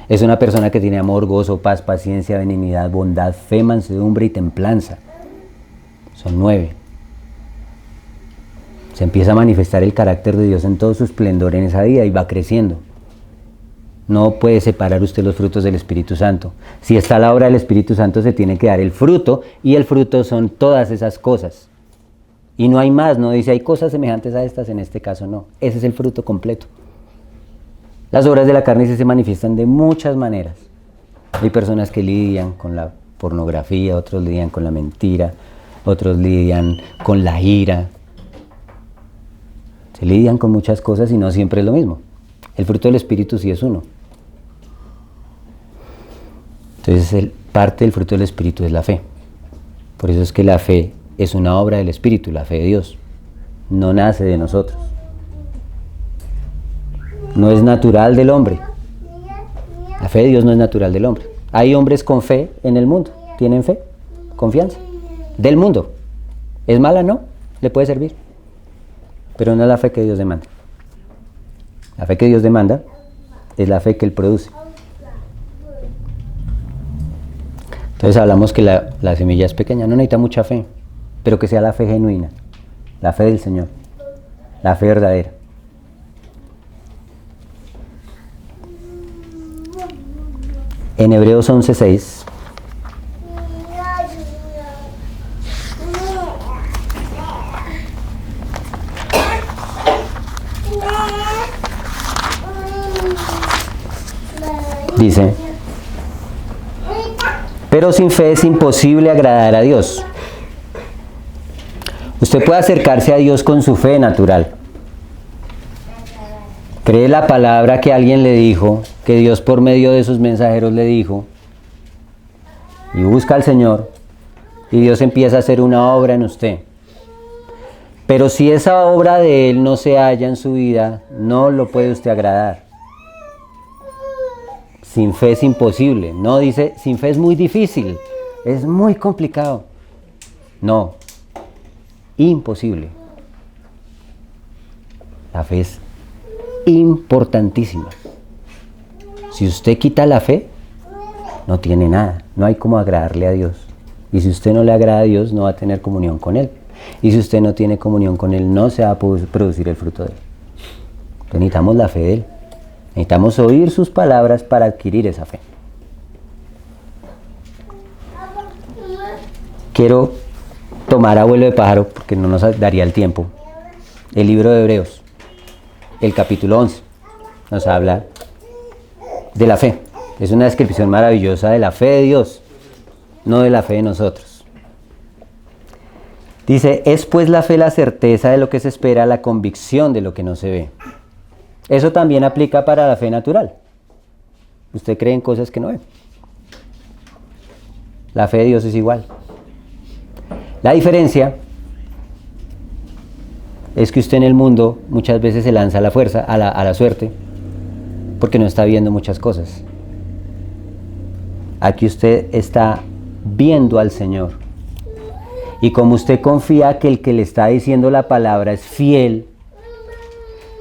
Es una persona que tiene amor, gozo, paz, paciencia, benignidad, bondad, fe, mansedumbre y templanza. Son 9. Se empieza a manifestar el carácter de Dios en todo su esplendor en esa vida y va creciendo. No puede separar usted los frutos del Espíritu Santo. Si está la obra del Espíritu Santo, se tiene que dar el fruto, y el fruto son todas esas cosas. Y no hay más, no dice hay cosas semejantes a estas, en este caso no. Ese es el fruto completo. Las obras de la carne se manifiestan de muchas maneras. Hay personas que lidian con la pornografía, otros lidian con la mentira, otros lidian con la ira. Se lidian con muchas cosas y no siempre es lo mismo. El fruto del Espíritu sí es uno. Entonces, parte del fruto del Espíritu es la fe. Por eso es que la fe es una obra del Espíritu, la fe de Dios. No nace de nosotros. No es natural del hombre. La fe de Dios no es natural del hombre. Hay hombres con fe en el mundo. ¿Tienen fe? Confianza. Del mundo. ¿Es mala? No. Le puede servir. Pero no es la fe que Dios demanda. La fe que Dios demanda es la fe que Él produce. Entonces hablamos que la semilla es pequeña, no necesita mucha fe, pero que sea la fe genuina, la fe del Señor, la fe verdadera. En Hebreos 11:6 dice, pero sin fe es imposible agradar a Dios. Usted puede acercarse a Dios con su fe natural. Cree la palabra que alguien le dijo, que Dios por medio de sus mensajeros le dijo, y busca al Señor, y Dios empieza a hacer una obra en usted. Pero si esa obra de Él no se halla en su vida, no lo puede usted agradar. Sin fe es imposible. No dice, sin fe es muy difícil, es muy complicado. No, imposible. La fe es importantísima. Si usted quita la fe, no tiene nada. No hay cómo agradarle a Dios. Y si usted no le agrada a Dios, no va a tener comunión con Él. Y si usted no tiene comunión con Él, no se va a producir el fruto de Él. Entonces necesitamos la fe de Él. Necesitamos oír sus palabras para adquirir esa fe. Quiero tomar a vuelo de pájaro, porque no nos daría el tiempo, el libro de Hebreos, el capítulo 11, nos habla de la fe. Es una descripción maravillosa de la fe de Dios, no de la fe de nosotros. Dice, es pues la fe la certeza de lo que se espera, la convicción de lo que no se ve. Eso también aplica para la fe natural. Usted cree en cosas que no ve. La fe de Dios es igual. La diferencia es que usted en el mundo muchas veces se lanza a la fuerza, a la suerte, porque no está viendo muchas cosas. Aquí usted está viendo al Señor. Y como usted confía que el que le está diciendo la palabra es fiel,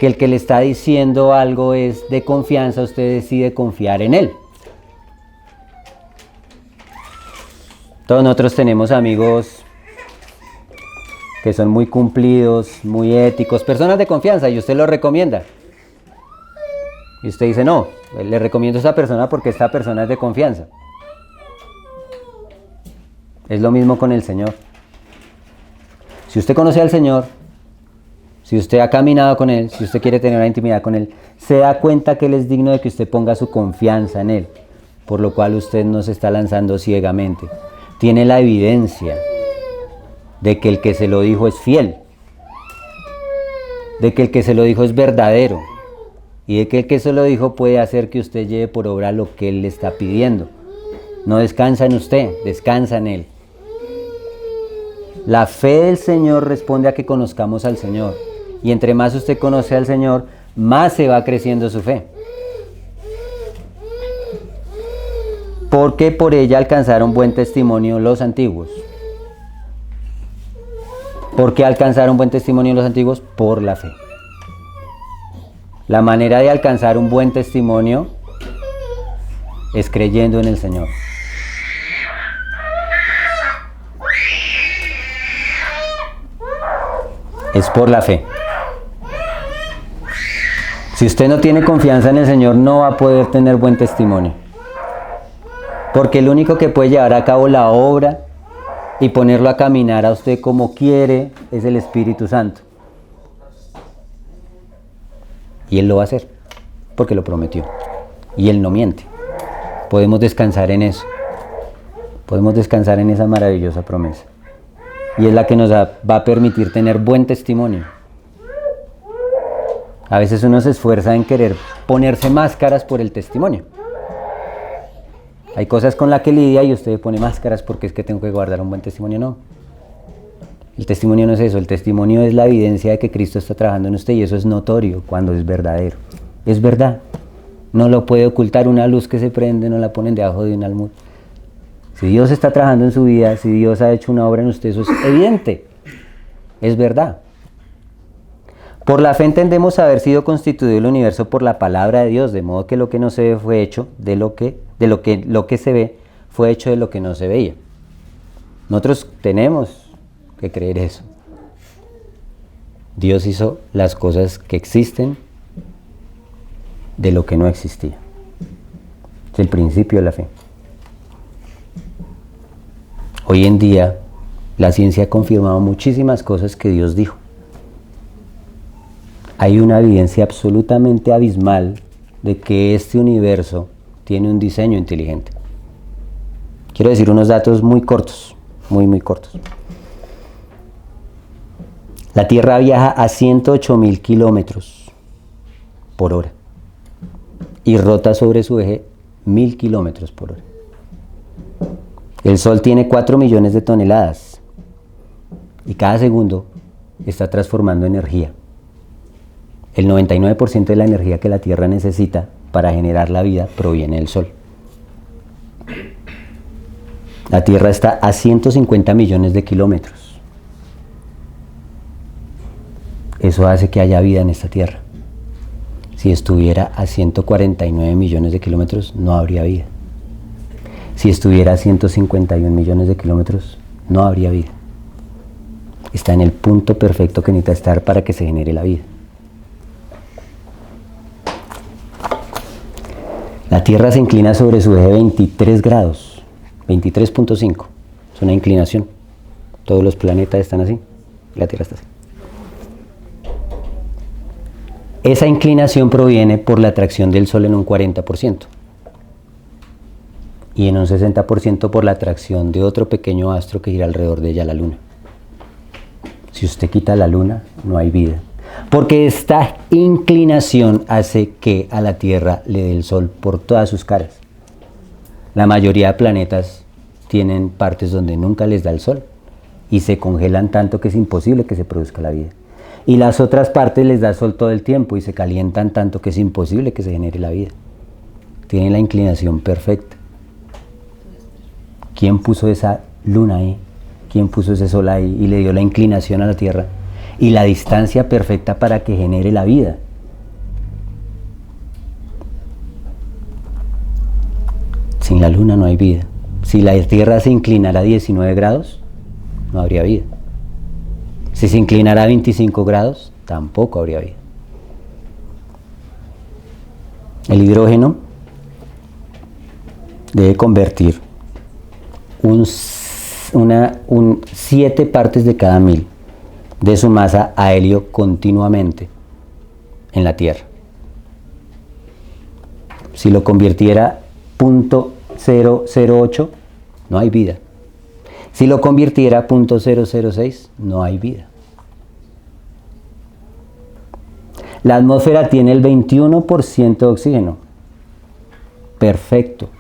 que el que le está diciendo algo es de confianza, usted decide confiar en él. Todos nosotros tenemos amigos que son muy cumplidos, muy éticos, personas de confianza, y usted los recomienda. Y usted dice, no, le recomiendo a esta persona porque esta persona es de confianza. Es lo mismo con el Señor. Si usted conoce al Señor, si usted ha caminado con Él, si usted quiere tener una intimidad con Él, se da cuenta que Él es digno de que usted ponga su confianza en Él, por lo cual usted no se está lanzando ciegamente. Tiene la evidencia de que el que se lo dijo es fiel, de que el que se lo dijo es verdadero, y de que el que se lo dijo puede hacer que usted lleve por obra lo que Él le está pidiendo. No descansa en usted, descansa en Él. La fe del Señor responde a que conozcamos al Señor. Y entre más usted conoce al Señor, más se va creciendo su fe. Porque por ella alcanzaron buen testimonio los antiguos. ¿Por qué alcanzaron buen testimonio los antiguos? Por la fe. La manera de alcanzar un buen testimonio es creyendo en el Señor. Es por la fe. Si usted no tiene confianza en el Señor, no va a poder tener buen testimonio. Porque el único que puede llevar a cabo la obra y ponerlo a caminar a usted como quiere es el Espíritu Santo. Y Él lo va a hacer, porque lo prometió. Y Él no miente. Podemos descansar en eso. Podemos descansar en esa maravillosa promesa. Y es la que nos va a permitir tener buen testimonio. A veces uno se esfuerza en querer ponerse máscaras por el testimonio. Hay cosas con las que lidia y usted pone máscaras porque es que tengo que guardar un buen testimonio. No. El testimonio no es eso. El testimonio es la evidencia de que Cristo está trabajando en usted, y eso es notorio cuando es verdadero. Es verdad. No lo puede ocultar. Una luz que se prende no la ponen debajo de un almud. Si Dios está trabajando en su vida, si Dios ha hecho una obra en usted, eso es evidente, es verdad. Por la fe entendemos haber sido constituido el universo por la palabra de Dios, de modo que lo que no se ve fue hecho de lo que se ve fue hecho de lo que no se veía. Nosotros tenemos que creer eso. Dios hizo las cosas que existen de lo que no existía. Es el principio de la fe. Hoy en día, la ciencia ha confirmado muchísimas cosas que Dios dijo. Hay una evidencia absolutamente abismal de que este universo tiene un diseño inteligente. Quiero decir unos datos muy cortos, muy cortos. La Tierra viaja a 108.000 kilómetros por hora y rota sobre su eje 1.000 kilómetros por hora. El Sol tiene 4 millones de toneladas y cada segundo está transformando energía. El 99% de la energía que la Tierra necesita para generar la vida proviene del Sol. La Tierra está a 150 millones de kilómetros. Eso hace que haya vida en esta Tierra. Si estuviera a 149 millones de kilómetros, no habría vida. Si estuviera a 151 millones de kilómetros, no habría vida. Está en el punto perfecto que necesita estar para que se genere la vida. La Tierra se inclina sobre su eje 23 grados, 23.5. Es una inclinación. Todos los planetas están así. La Tierra está así. Esa inclinación proviene por la atracción del Sol en un 40%. Y en un 60% por la atracción de otro pequeño astro que gira alrededor de ella, la Luna. Si usted quita la Luna, no hay vida. Porque esta inclinación hace que a la Tierra le dé el Sol por todas sus caras. La mayoría de planetas tienen partes donde nunca les da el Sol y se congelan tanto que es imposible que se produzca la vida. Y las otras partes les da sol todo el tiempo y se calientan tanto que es imposible que se genere la vida. Tienen la inclinación perfecta. ¿Quién puso esa luna ahí? ¿Quién puso ese sol ahí y le dio la inclinación a la Tierra y la distancia perfecta para que genere la vida? Sin la luna no hay vida. Si la Tierra se inclinara a 19 grados, no habría vida. Si se inclinara a 25 grados, tampoco habría vida. El hidrógeno debe convertir 7 partes de cada 1000 de su masa a helio continuamente en la Tierra. Si lo convirtiera 0.008, no hay vida. Si lo convirtiera 0.006, no hay vida. La atmósfera tiene el 21% de oxígeno. Perfecto.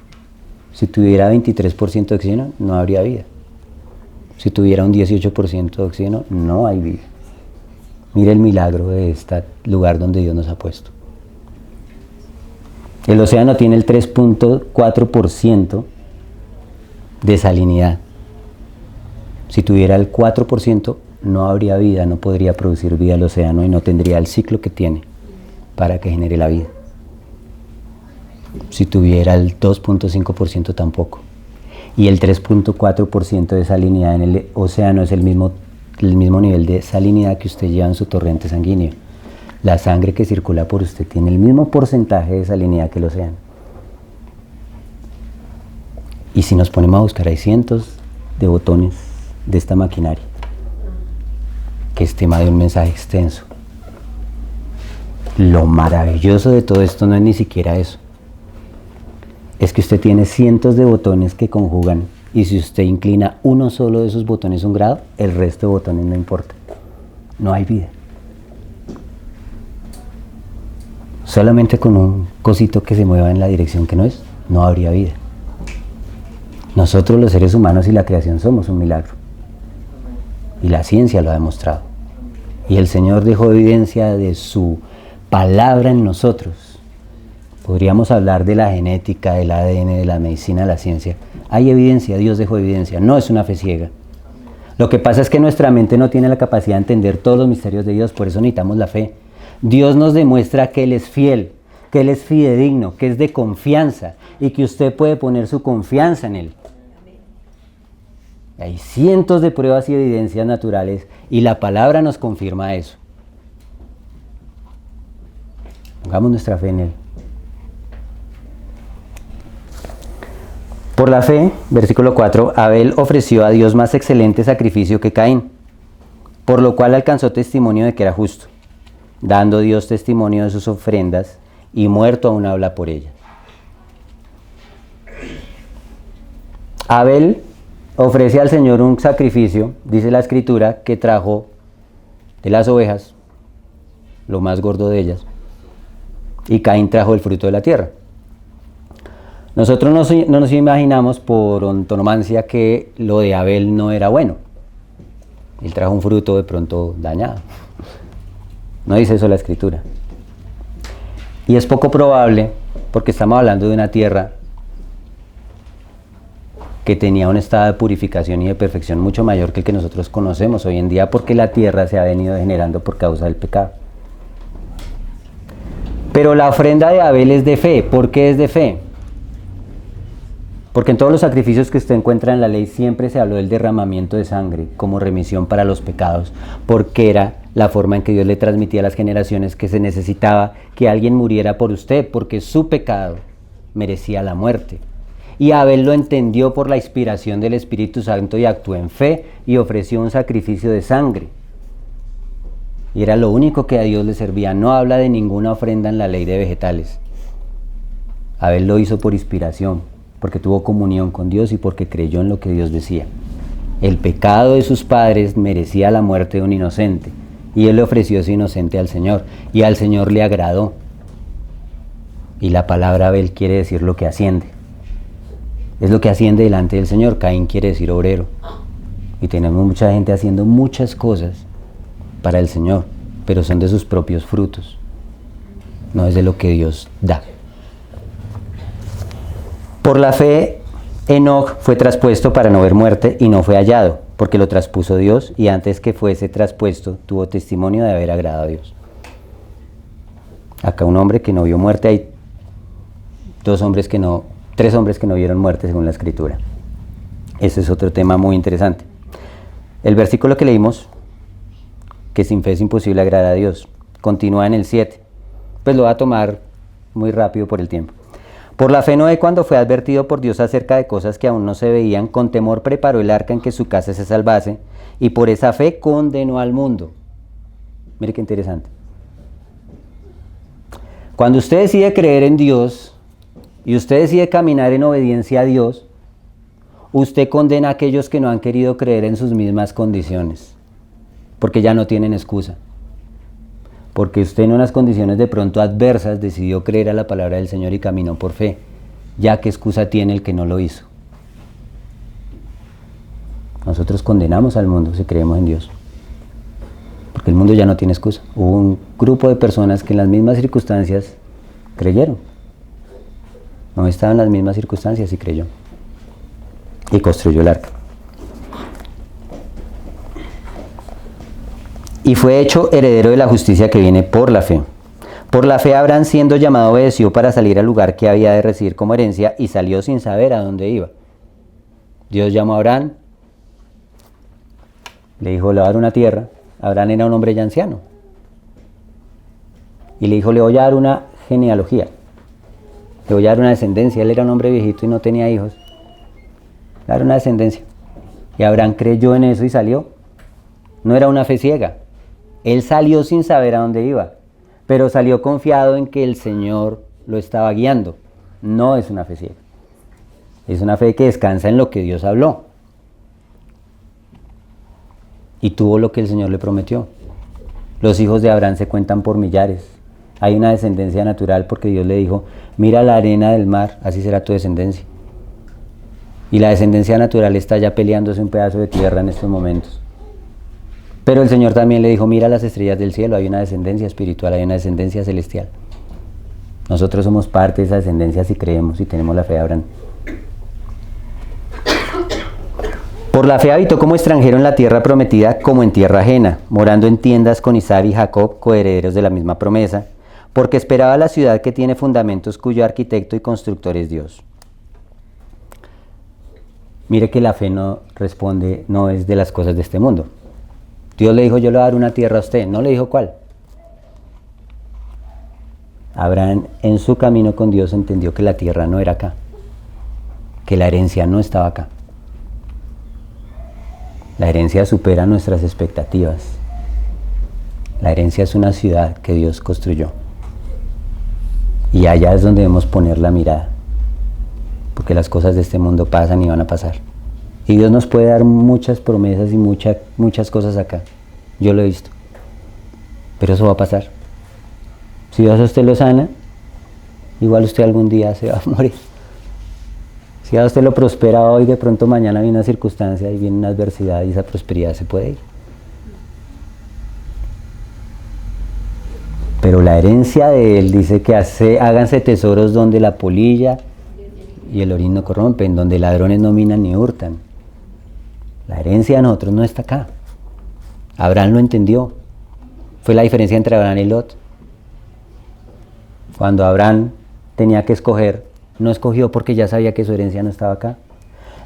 Si tuviera 23% de oxígeno, no habría vida. Si tuviera un 18% de oxígeno, no hay vida. Mire el milagro de este lugar donde Dios nos ha puesto. El océano tiene el 3.4% de salinidad. Si tuviera el 4%, no habría vida, no podría producir vida el océano y no tendría el ciclo que tiene para que genere la vida. Si tuviera el 2.5% tampoco. Y el 3.4% de salinidad en el océano es el mismo nivel de salinidad que usted lleva en su torrente sanguíneo. La sangre que circula por usted tiene el mismo porcentaje de salinidad que el océano. Y si nos ponemos a buscar, hay cientos de botones de esta maquinaria, que es tema de un mensaje extenso. Lo maravilloso de todo esto no es ni siquiera eso. Es que usted tiene cientos de botones que conjugan, y si usted inclina uno solo de esos botones 1 grado, el resto de botones no importa. No hay vida. Solamente con un cosito que se mueva en la dirección que no es, no habría vida. Nosotros los seres humanos y la creación somos un milagro. Y la ciencia lo ha demostrado. Y el Señor dejó evidencia de su palabra en nosotros. Podríamos hablar de la genética, del ADN, de la medicina, de la ciencia. Hay evidencia, Dios dejó evidencia, no es una fe ciega. Lo que pasa es que nuestra mente no tiene la capacidad de entender todos los misterios de Dios, por eso necesitamos la fe. Dios nos demuestra que Él es fiel, que Él es fidedigno, que es de confianza y que usted puede poner su confianza en Él. Hay cientos de pruebas y evidencias naturales y la palabra nos confirma eso. Pongamos nuestra fe en Él. Por la fe, versículo 4, Abel ofreció a Dios más excelente sacrificio que Caín, por lo cual alcanzó testimonio de que era justo, dando Dios testimonio de sus ofrendas y muerto aún habla por ellas. Abel ofrece al Señor un sacrificio, dice la Escritura, que trajo de las ovejas, lo más gordo de ellas, y Caín trajo el fruto de la tierra. Nosotros no nos imaginamos por antonomasia que lo de Abel no era bueno. Él trajo un fruto de pronto dañado. No dice eso la Escritura. Y es poco probable, porque estamos hablando de una tierra que tenía un estado de purificación y de perfección mucho mayor que el que nosotros conocemos hoy en día, porque la tierra se ha venido degenerando por causa del pecado. Pero la ofrenda de Abel es de fe. ¿Por qué es de fe? Porque en todos los sacrificios que usted encuentra en la ley siempre se habló del derramamiento de sangre como remisión para los pecados, porque era la forma en que Dios le transmitía a las generaciones que se necesitaba que alguien muriera por usted, porque su pecado merecía la muerte. Y Abel lo entendió por la inspiración del Espíritu Santo y actuó en fe y ofreció un sacrificio de sangre. Y era lo único que a Dios le servía. No habla de ninguna ofrenda en la ley de vegetales. Abel lo hizo por inspiración, porque tuvo comunión con Dios y porque creyó en lo que Dios decía. El pecado de sus padres merecía la muerte de un inocente, y él le ofreció ese inocente al Señor, y al Señor le agradó. Y la palabra Abel quiere decir lo que asciende. Es lo que asciende delante del Señor. Caín quiere decir obrero. Y tenemos mucha gente haciendo muchas cosas para el Señor, pero son de sus propios frutos, no es de lo que Dios da. Por la fe, Enoc fue traspuesto para no ver muerte y no fue hallado, porque lo traspuso Dios, y antes que fuese traspuesto tuvo testimonio de haber agradado a Dios. Acá un hombre que no vio muerte, hay tres hombres que no vieron muerte según la Escritura. Ese es otro tema muy interesante. El versículo que leímos, que sin fe es imposible agradar a Dios, continúa en el 7. Pues lo va a tomar muy rápido por el tiempo. Por la fe Noé, cuando fue advertido por Dios acerca de cosas que aún no se veían, con temor preparó el arca en que su casa se salvase, y por esa fe condenó al mundo. Mire qué interesante. Cuando usted decide creer en Dios y usted decide caminar en obediencia a Dios, usted condena a aquellos que no han querido creer en sus mismas condiciones, porque ya no tienen excusa. Porque usted en unas condiciones de pronto adversas decidió creer a la palabra del Señor y caminó por fe. Ya qué excusa tiene el que no lo hizo. Nosotros condenamos al mundo si creemos en Dios, porque el mundo ya no tiene excusa. Hubo un grupo de personas que en las mismas circunstancias creyeron. No estaba en las mismas circunstancias y creyó. Y construyó el arca. Y fue hecho heredero de la justicia que viene por la fe. Por la fe Abraham, siendo llamado, obedeció para salir al lugar que había de recibir como herencia, y salió sin saber a dónde iba. Dios llamó a Abraham, le dijo, le voy a dar una tierra. Abraham era un hombre ya anciano. Y le dijo, le voy a dar una genealogía, le voy a dar una descendencia. Él era un hombre viejito y no tenía hijos. Le dar una descendencia. Y Abraham creyó en eso y salió. No era una fe ciega. Él salió sin saber a dónde iba, pero salió confiado en que el Señor lo estaba guiando. No es una fe ciega. Es una fe que descansa en lo que Dios habló. Y tuvo lo que el Señor le prometió. Los hijos de Abraham se cuentan por millares. Hay una descendencia natural porque Dios le dijo, mira la arena del mar, así será tu descendencia. Y la descendencia natural está ya peleándose un pedazo de tierra en estos momentos. Pero el Señor también le dijo, mira las estrellas del cielo, hay una descendencia espiritual, hay una descendencia celestial. Nosotros somos parte de esa descendencia si creemos y tenemos la fe de Abraham. Por la fe habitó como extranjero en la tierra prometida como en tierra ajena, morando en tiendas con Isaac y Jacob, coherederos de la misma promesa, porque esperaba la ciudad que tiene fundamentos, cuyo arquitecto y constructor es Dios. Mire que la fe no responde, no es de las cosas de este mundo. Dios le dijo, yo le voy a dar una tierra a usted, no le dijo cuál. Abraham en su camino con Dios entendió que la tierra no era acá, que la herencia no estaba acá. La herencia supera nuestras expectativas. La herencia es una ciudad que Dios construyó. Y allá es donde debemos poner la mirada, porque las cosas de este mundo pasan y van a pasar. Y Dios nos puede dar muchas promesas y muchas cosas acá. Yo lo he visto. Pero eso va a pasar. Si Dios a usted lo sana, igual usted algún día se va a morir. Si a usted lo prospera hoy, de pronto mañana viene una circunstancia y viene una adversidad y esa prosperidad se puede ir. Pero la herencia de Él dice que háganse tesoros donde la polilla y el orín no corrompen, donde ladrones no minan ni hurtan. La herencia de nosotros no está acá. Abraham lo entendió. Fue la diferencia entre Abraham y Lot. Cuando Abraham tenía que escoger, no escogió porque ya sabía que su herencia no estaba acá.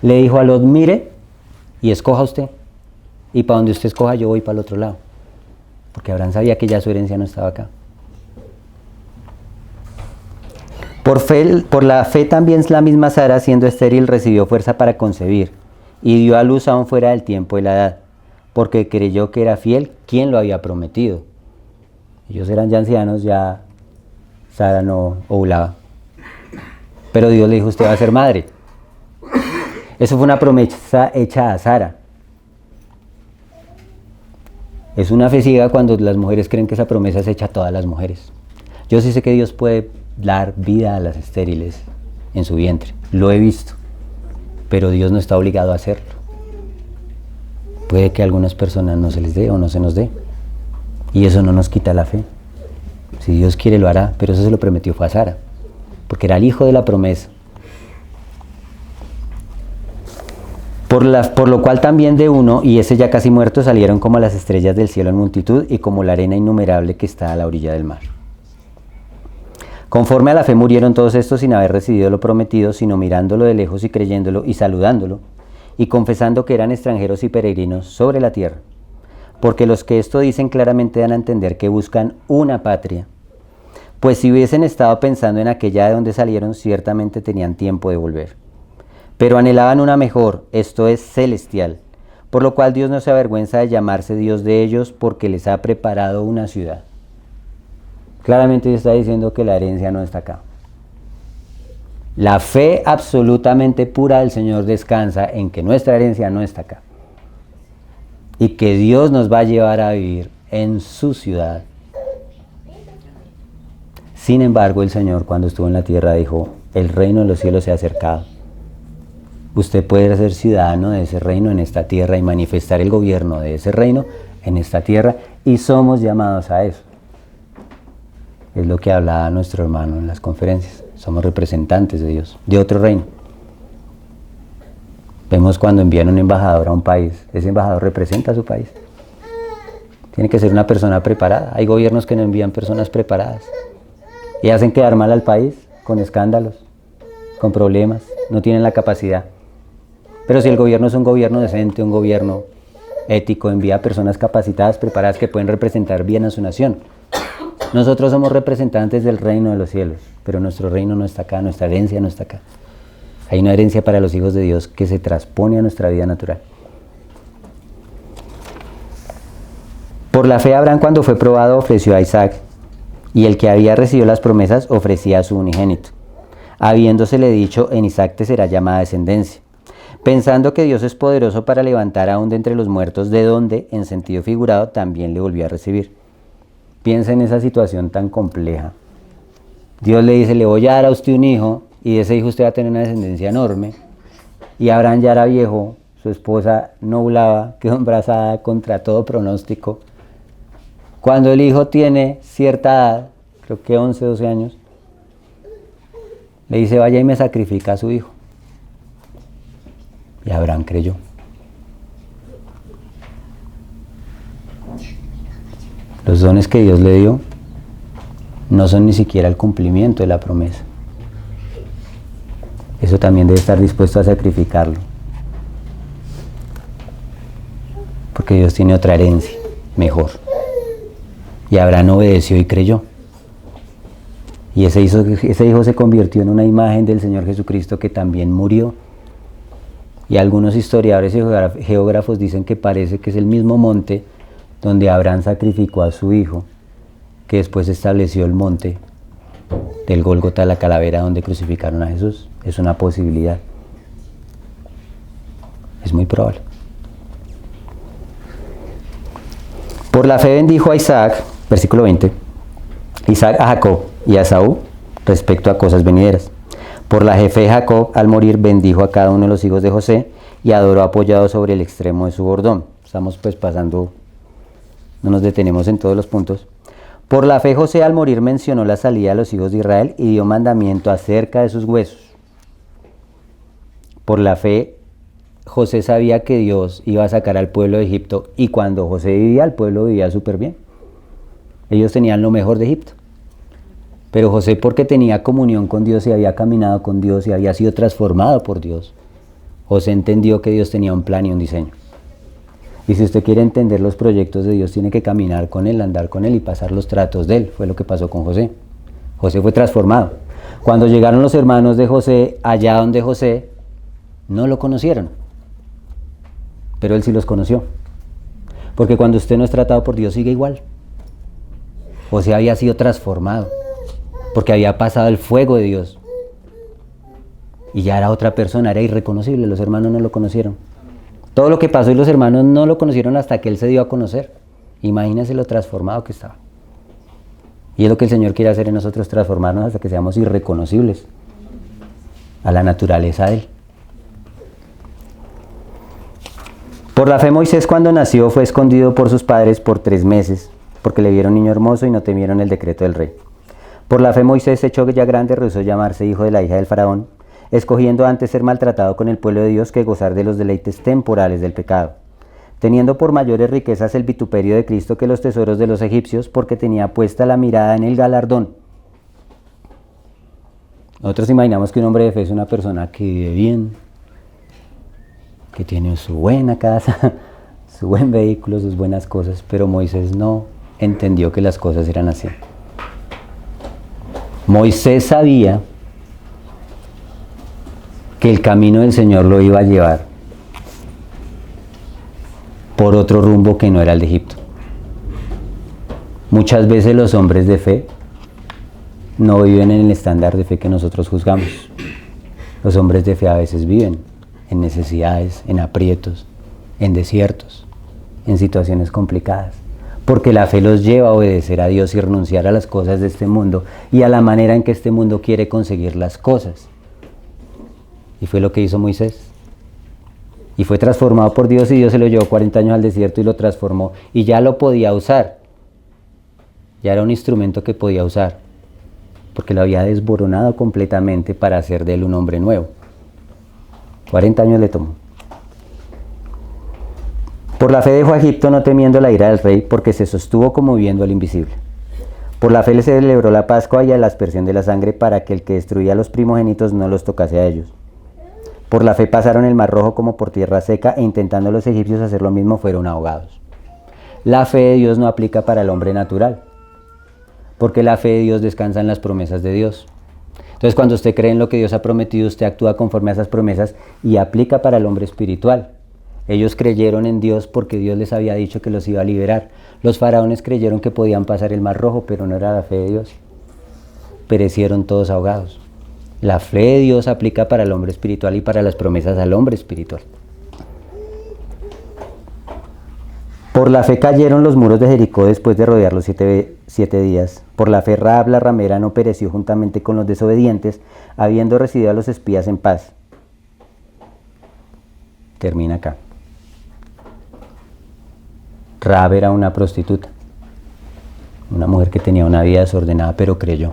Le dijo a Lot, mire y escoja usted. Y para donde usted escoja yo voy para el otro lado. Porque Abraham sabía que ya su herencia no estaba acá. Por la fe también la misma Sara, siendo estéril, recibió fuerza para concebir y dio a luz aún fuera del tiempo de la edad, porque creyó que era fiel quien lo había prometido. Ellos eran ya ancianos, ya Sara no ovulaba. Pero Dios le dijo, usted va a ser madre. Eso fue una promesa hecha a Sara. Es una fe ciega cuando las mujeres creen que esa promesa es hecha a todas las mujeres. Yo sí sé que Dios puede dar vida a las estériles en su vientre. Lo he visto. Pero Dios no está obligado a hacerlo. Puede que a algunas personas no se les dé o no se nos dé. Y eso no nos quita la fe. Si Dios quiere lo hará, pero eso se lo prometió fue a Sara, porque era el hijo de la promesa. Por lo cual también de uno, y ese ya casi muerto, salieron como las estrellas del cielo en multitud y como la arena innumerable que está a la orilla del mar. Conforme a la fe murieron todos estos sin haber recibido lo prometido, sino mirándolo de lejos y creyéndolo y saludándolo, y confesando que eran extranjeros y peregrinos sobre la tierra. Porque los que esto dicen claramente dan a entender que buscan una patria. Pues si hubiesen estado pensando en aquella de donde salieron, ciertamente tenían tiempo de volver. Pero anhelaban una mejor, esto es celestial, por lo cual Dios no se avergüenza de llamarse Dios de ellos, porque les ha preparado una ciudad. Claramente Dios está diciendo que la herencia no está acá. La fe absolutamente pura del Señor descansa en que nuestra herencia no está acá. Y que Dios nos va a llevar a vivir en su ciudad. Sin embargo, el Señor cuando estuvo en la tierra dijo, el reino de los cielos se ha acercado. Usted puede ser ciudadano de ese reino en esta tierra y manifestar el gobierno de ese reino en esta tierra, y somos llamados a eso. Es lo que hablaba nuestro hermano en las conferencias. Somos representantes de Dios, de otro reino. Vemos cuando envían un embajador a un país, ese embajador representa a su país. Tiene que ser una persona preparada. Hay gobiernos que no envían personas preparadas y hacen quedar mal al país con escándalos, con problemas, no tienen la capacidad. Pero si el gobierno es un gobierno decente, un gobierno ético, envía personas capacitadas, preparadas, que pueden representar bien a su nación. Nosotros somos representantes del reino de los cielos, pero nuestro reino no está acá, nuestra herencia no está acá. Hay una herencia para los hijos de Dios que se transpone a nuestra vida natural. Por la fe Abraham, cuando fue probado, ofreció a Isaac, y el que había recibido las promesas ofrecía a su unigénito, habiéndosele dicho, en Isaac te será llamada descendencia, pensando que Dios es poderoso para levantar aún de entre los muertos, de donde, en sentido figurado, también le volvió a recibir. Piensa en esa situación tan compleja. Dios le dice, le voy a dar a usted un hijo, y de ese hijo usted va a tener una descendencia enorme. Y Abraham ya era viejo, su esposa no ovulaba, quedó embarazada contra todo pronóstico. Cuando el hijo tiene cierta edad, creo que 11, 12 años, le dice, vaya y me sacrifica a su hijo. Y Abraham creyó. Los dones que Dios le dio no son ni siquiera el cumplimiento de la promesa. Eso también debe estar dispuesto a sacrificarlo. Porque Dios tiene otra herencia, mejor. Y Abraham obedeció y creyó. Y ese hijo se convirtió en una imagen del Señor Jesucristo, que también murió. Y algunos historiadores y geógrafos dicen que parece que es el mismo monte donde Abraham sacrificó a su hijo, que después estableció el monte del Gólgota, la calavera donde crucificaron a Jesús. Es una posibilidad. Es muy probable. Por la fe bendijo a Isaac, versículo 20, Isaac a Jacob y a Esaú respecto a cosas venideras. Por la fe Jacob al morir bendijo a cada uno de los hijos de José y adoró apoyado sobre el extremo de su bordón. Estamos pues pasando, no nos detenemos en todos los puntos. Por la fe José al morir mencionó la salida de los hijos de Israel y dio mandamiento acerca de sus huesos. Por la fe José sabía que Dios iba a sacar al pueblo de Egipto, y cuando José vivía, el pueblo vivía súper bien. Ellos tenían lo mejor de Egipto. Pero José, porque tenía comunión con Dios y había caminado con Dios y había sido transformado por Dios, José entendió que Dios tenía un plan y un diseño. Y si usted quiere entender los proyectos de Dios, tiene que caminar con Él, andar con Él y pasar los tratos de Él. Fue lo que pasó con José. José fue transformado. Cuando llegaron los hermanos de José, allá donde José, no lo conocieron. Pero Él sí los conoció. Porque cuando usted no es tratado por Dios, sigue igual. José había sido transformado, porque había pasado el fuego de Dios. Y ya era otra persona, era irreconocible. Los hermanos no lo conocieron. Todo lo que pasó y los hermanos no lo conocieron hasta que Él se dio a conocer. Imagínense lo transformado que estaba. Y es lo que el Señor quiere hacer en nosotros, transformarnos hasta que seamos irreconocibles a la naturaleza de Él. Por la fe Moisés, cuando nació, fue escondido por sus padres por 3 meses porque le vieron niño hermoso y no temieron el decreto del rey. Por la fe Moisés, hecho ya grande, rehusó llamarse hijo de la hija del faraón, escogiendo antes ser maltratado con el pueblo de Dios que gozar de los deleites temporales del pecado, teniendo por mayores riquezas el vituperio de Cristo que los tesoros de los egipcios, porque tenía puesta la mirada en el galardón. Nosotros imaginamos que un hombre de fe es una persona que vive bien, que tiene su buena casa, su buen vehículo, sus buenas cosas, pero Moisés no entendió que las cosas eran así. Moisés sabía que el camino del Señor lo iba a llevar por otro rumbo que no era el de Egipto. Muchas veces los hombres de fe no viven en el estándar de fe que nosotros juzgamos. Los hombres de fe a veces viven en necesidades, en aprietos, en desiertos, en situaciones complicadas, porque la fe los lleva a obedecer a Dios y renunciar a las cosas de este mundo y a la manera en que este mundo quiere conseguir las cosas. Y fue lo que hizo Moisés. Y fue transformado por Dios, y Dios se lo llevó 40 años al desierto y lo transformó, y ya lo podía usar. Ya era un instrumento que podía usar, porque lo había desboronado completamente para hacer de él un hombre nuevo. 40 años le tomó. Por la fe dejó a Egipto, no temiendo la ira del rey, porque se sostuvo como viendo al invisible. Por la fe le celebró la Pascua y a la aspersión de la sangre, para que el que destruía a los primogénitos no los tocase a ellos. Por la fe pasaron el mar Rojo como por tierra seca, e intentando los egipcios hacer lo mismo, fueron ahogados. La fe de Dios no aplica para el hombre natural, porque la fe de Dios descansa en las promesas de Dios. Entonces, cuando usted cree en lo que Dios ha prometido, usted actúa conforme a esas promesas y aplica para el hombre espiritual. Ellos creyeron en Dios porque Dios les había dicho que los iba a liberar. Los faraones creyeron que podían pasar el mar Rojo, pero no era la fe de Dios. Perecieron todos ahogados. La fe de Dios aplica para el hombre espiritual y para las promesas al hombre espiritual. Por la fe cayeron los muros de Jericó después de rodearlos 7 días. Por la fe Rahab la ramera no pereció juntamente con los desobedientes, habiendo recibido a los espías en paz. Termina acá. Rahab era una prostituta, una mujer que tenía una vida desordenada, pero creyó.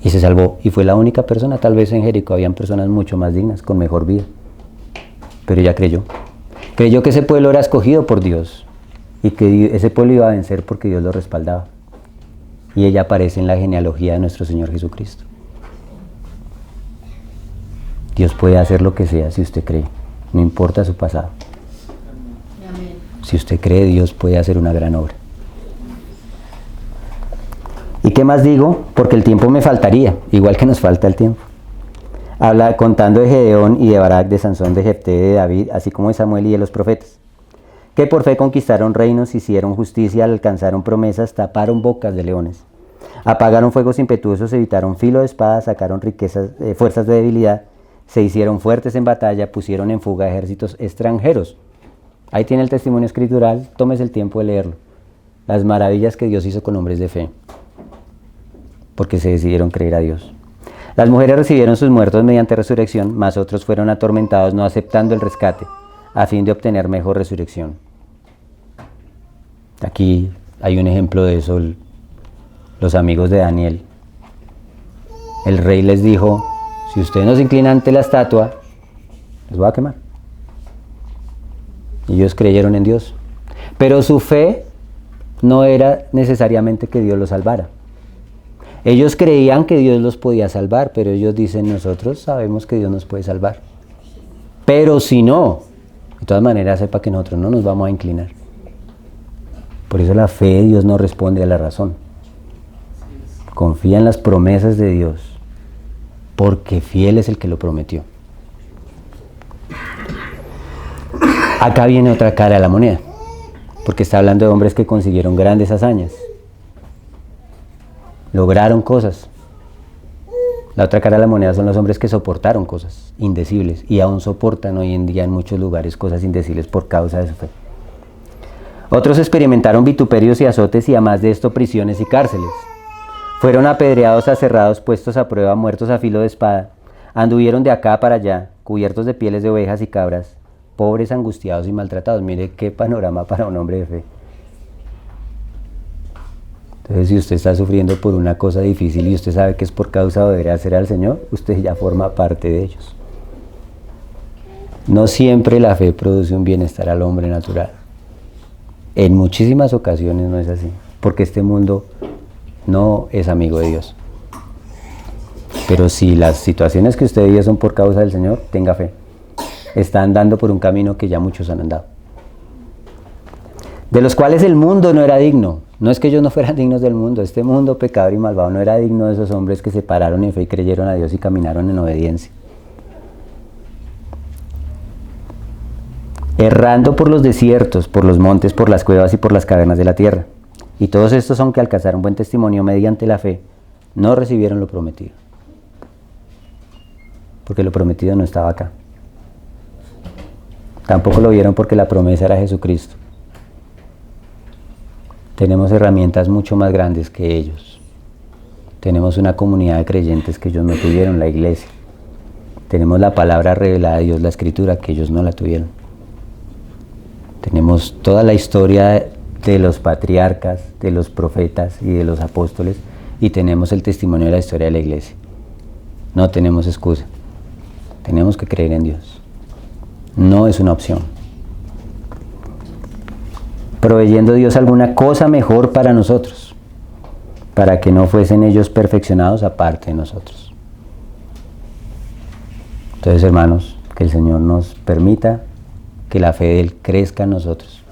Y se salvó, y fue la única persona. Tal vez en Jericó habían personas mucho más dignas, con mejor vida, pero ella creyó. Creyó que ese pueblo era escogido por Dios, y que ese pueblo iba a vencer porque Dios lo respaldaba. Y ella aparece en la genealogía de nuestro Señor Jesucristo. Dios puede hacer lo que sea si usted cree, no importa su pasado. Si usted cree, Dios puede hacer una gran obra. ¿Y qué más digo? Porque el tiempo me faltaría, igual que nos falta el tiempo. Habla contando de Gedeón y de Barak, de Sansón, de Jefté, de David, así como de Samuel y de los profetas, que por fe conquistaron reinos, hicieron justicia, alcanzaron promesas, taparon bocas de leones, apagaron fuegos impetuosos, evitaron filo de espada, sacaron riquezas, fuerzas de debilidad, se hicieron fuertes en batalla, pusieron en fuga ejércitos extranjeros. Ahí tiene el testimonio escritural, tómese el tiempo de leerlo. Las maravillas que Dios hizo con hombres de fe, porque se decidieron creer a Dios. Las mujeres recibieron sus muertos mediante resurrección, mas otros fueron atormentados no aceptando el rescate, a fin de obtener mejor resurrección. Aquí hay un ejemplo de eso, los amigos de Daniel. El rey les dijo, si ustedes no se inclinan ante la estatua, les voy a quemar. Y ellos creyeron en Dios. Pero su fe no era necesariamente que Dios los salvara. Ellos creían que Dios los podía salvar, pero ellos dicen, nosotros sabemos que Dios nos puede salvar. Pero si no, de todas maneras sepa que nosotros no nos vamos a inclinar. Por eso la fe de Dios no responde a la razón. Confía en las promesas de Dios, porque fiel es el que lo prometió. Acá viene otra cara de la moneda, porque está hablando de hombres que consiguieron grandes hazañas. Lograron cosas. La otra cara de la moneda son los hombres que soportaron cosas indecibles y aún soportan hoy en día en muchos lugares cosas indecibles por causa de su fe. Otros experimentaron vituperios y azotes y además de esto prisiones y cárceles. Fueron apedreados, aserrados, puestos a prueba, muertos a filo de espada. Anduvieron de acá para allá, cubiertos de pieles de ovejas y cabras, pobres, angustiados y maltratados. Mire qué panorama para un hombre de fe. Entonces, si usted está sufriendo por una cosa difícil y usted sabe que es por causa de obedecer al Señor, usted ya forma parte de ellos. No siempre la fe produce un bienestar al hombre natural. En muchísimas ocasiones no es así, porque este mundo no es amigo de Dios. Pero si las situaciones que usted vive son por causa del Señor, tenga fe. Está andando por un camino que ya muchos han andado. De los cuales el mundo no era digno. No es que ellos no fueran dignos del mundo. Este mundo pecador y malvado no era digno de esos hombres que se pararon en fe y creyeron a Dios y caminaron en obediencia. Errando por los desiertos, por los montes, por las cuevas y por las cavernas de la tierra. Y todos estos, aunque alcanzaron buen testimonio mediante la fe, no recibieron lo prometido. Porque lo prometido no estaba acá. Tampoco lo vieron porque la promesa era Jesucristo. Tenemos herramientas mucho más grandes que ellos. Tenemos una comunidad de creyentes que ellos no tuvieron, la iglesia. Tenemos la palabra revelada de Dios, la Escritura, que ellos no la tuvieron. Tenemos toda la historia de los patriarcas, de los profetas y de los apóstoles, y tenemos el testimonio de la historia de la iglesia. No tenemos excusa. Tenemos que creer en Dios. No es una opción. Proveyendo Dios alguna cosa mejor para nosotros, para que no fuesen ellos perfeccionados aparte de nosotros. Entonces, hermanos, que el Señor nos permita que la fe de Él crezca en nosotros.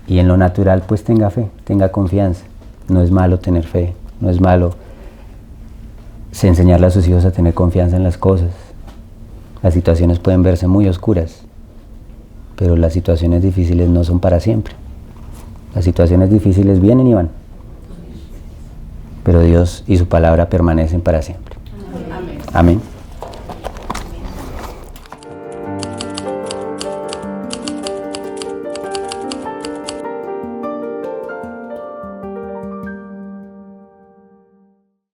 Y en lo natural, pues tenga fe, tenga confianza. No es malo tener fe, no es malo enseñarle a sus hijos a tener confianza en las cosas. Las situaciones pueden verse muy oscuras, pero las situaciones difíciles no son para siempre. Las situaciones difíciles vienen y van, pero Dios y su palabra permanecen para siempre. Amén. Amén.